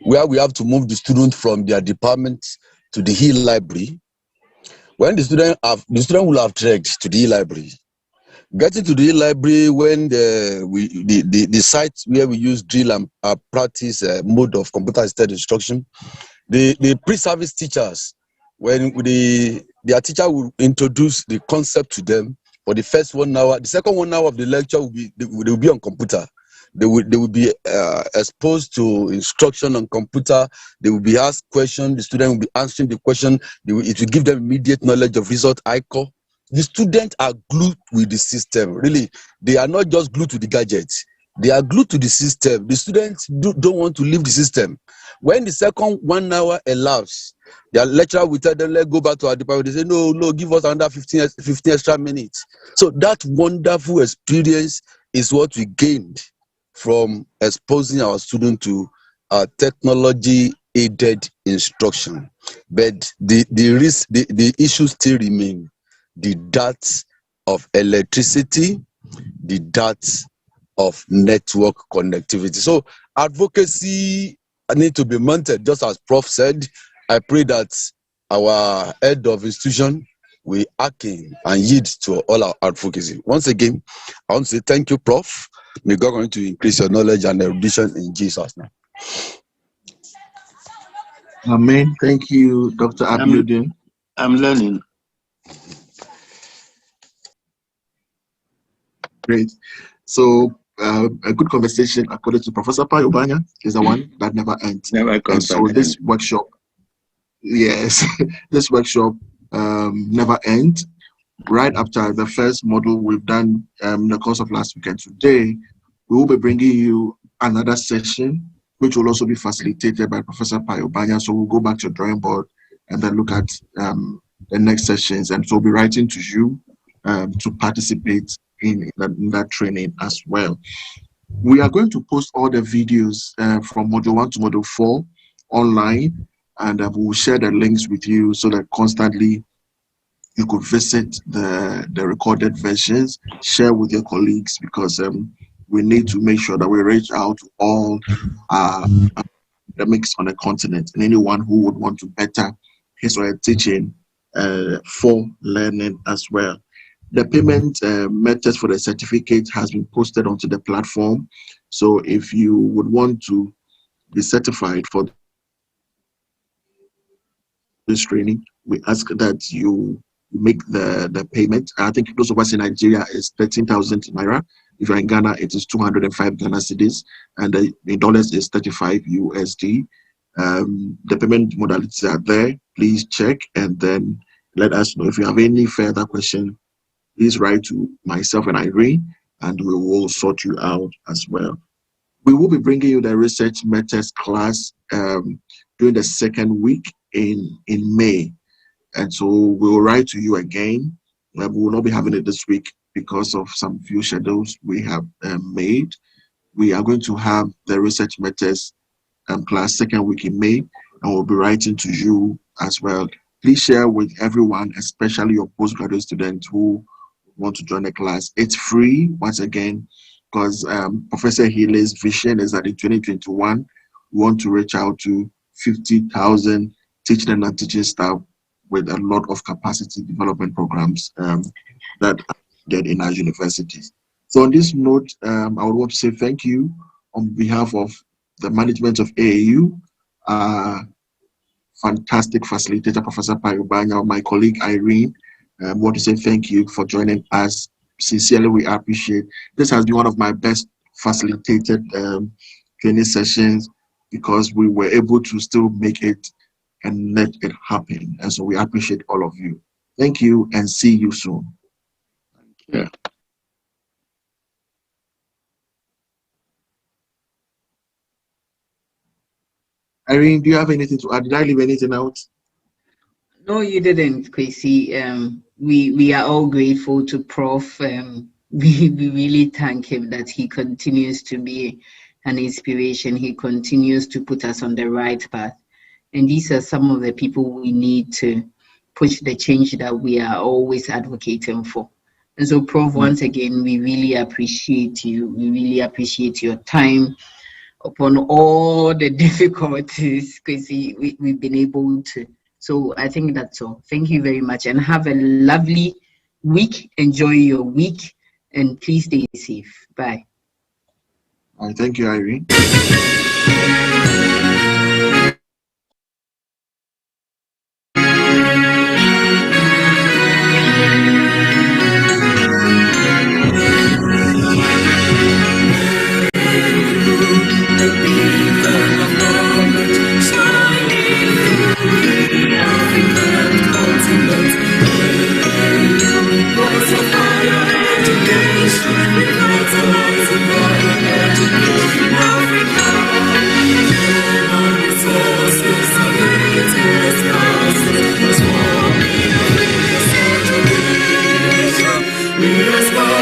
where we have to move the student from their department to the Hill Library, when the student will have trekked to the Hill Library. Getting to the library when the site where we use drill and practice mode of computer-assisted instruction, the pre-service teachers, when their teacher will introduce the concept to them for the first 1 hour, the second 1 hour of the lecture they will be on computer. They will be exposed to instruction on computer. They will be asked questions. The student will be answering the question. It will give them immediate knowledge of result icon. The students are glued with the system. Really, they are not just glued to the gadgets. They are glued to the system. The students don't want to leave the system. When the second 1 hour elapses, their lecturer will tell them, let's go back to our department. They say, no, give us another 15 extra minutes. So that wonderful experience is what we gained from exposing our students to technology-aided instruction. But the issue still remains. The dearth of electricity, the dearth of network connectivity. So advocacy need to be mounted, just as Prof said. I pray that our head of institution will hearken and yield to all our advocacy. Once again, I want to say thank you, Prof. May God continue to increase your knowledge and erudition in Jesus' name. Amen. Thank you, Dr. Abiodun. I'm learning. Great. So a good conversation, according to Professor Payo Banya, is the one that never ends. Never comes and so to this end. workshop, yes, this workshop never end. Right after the first module we've done in the course of last week and today, we will be bringing you another session, which will also be facilitated by Professor Payobanya. So we'll go back to the drawing board and then look at the next sessions. And so we'll be writing to you to participate in that training as well. We are going to post all the videos from Module 1 to Module 4 online, and we will share the links with you so that constantly you could visit the recorded versions, share with your colleagues, because we need to make sure that we reach out to all academics on the continent and anyone who would want to better his or her teaching for learning as well. The payment methods for the certificate has been posted onto the platform. So if you would want to be certified for this training, we ask that you make the payment. I think those of us in Nigeria is 13,000 Naira. If you're in Ghana, it is 205 Ghana cedis, and in dollars is 35 USD. The payment modalities are there. Please check and then let us know. If you have any further question, please write to myself and Irene, and we will sort you out as well. We will be bringing you the research methods class during the second week in May. And so we will write to you again. We will not be having it this week because of some few schedules we have made. We are going to have the research methods class second week in May, and we'll be writing to you as well. Please share with everyone, especially your postgraduate students who want to join the class. It's free, once again, because Professor Healy's vision is that in 2021, we want to reach out to 50,000 teaching and non-teaching staff with a lot of capacity development programs that are needed in our universities. So on this note, I would want to say thank you on behalf of the management of AAU, fantastic facilitator, Professor Payobanya, my colleague Irene. I want to say thank you for joining us. Sincerely, we appreciate. This has been one of my best facilitated training sessions because we were able to still make it and let it happen. And so we appreciate all of you. Thank you and see you soon. Yeah. Irene, do you have anything to add? Did I leave anything out? No, you didn't, Kwesi. We are all grateful to Prof. We really thank him that he continues to be an inspiration. He continues to put us on the right path. And these are some of the people we need to push the change that we are always advocating for. And so, Prof, once again, we really appreciate you. We really appreciate your time upon all the difficulties, because we've been able to. So I think that's all. Thank you very much and have a lovely week. Enjoy your week and please stay safe. Bye. All right, thank you, Irene. We aspire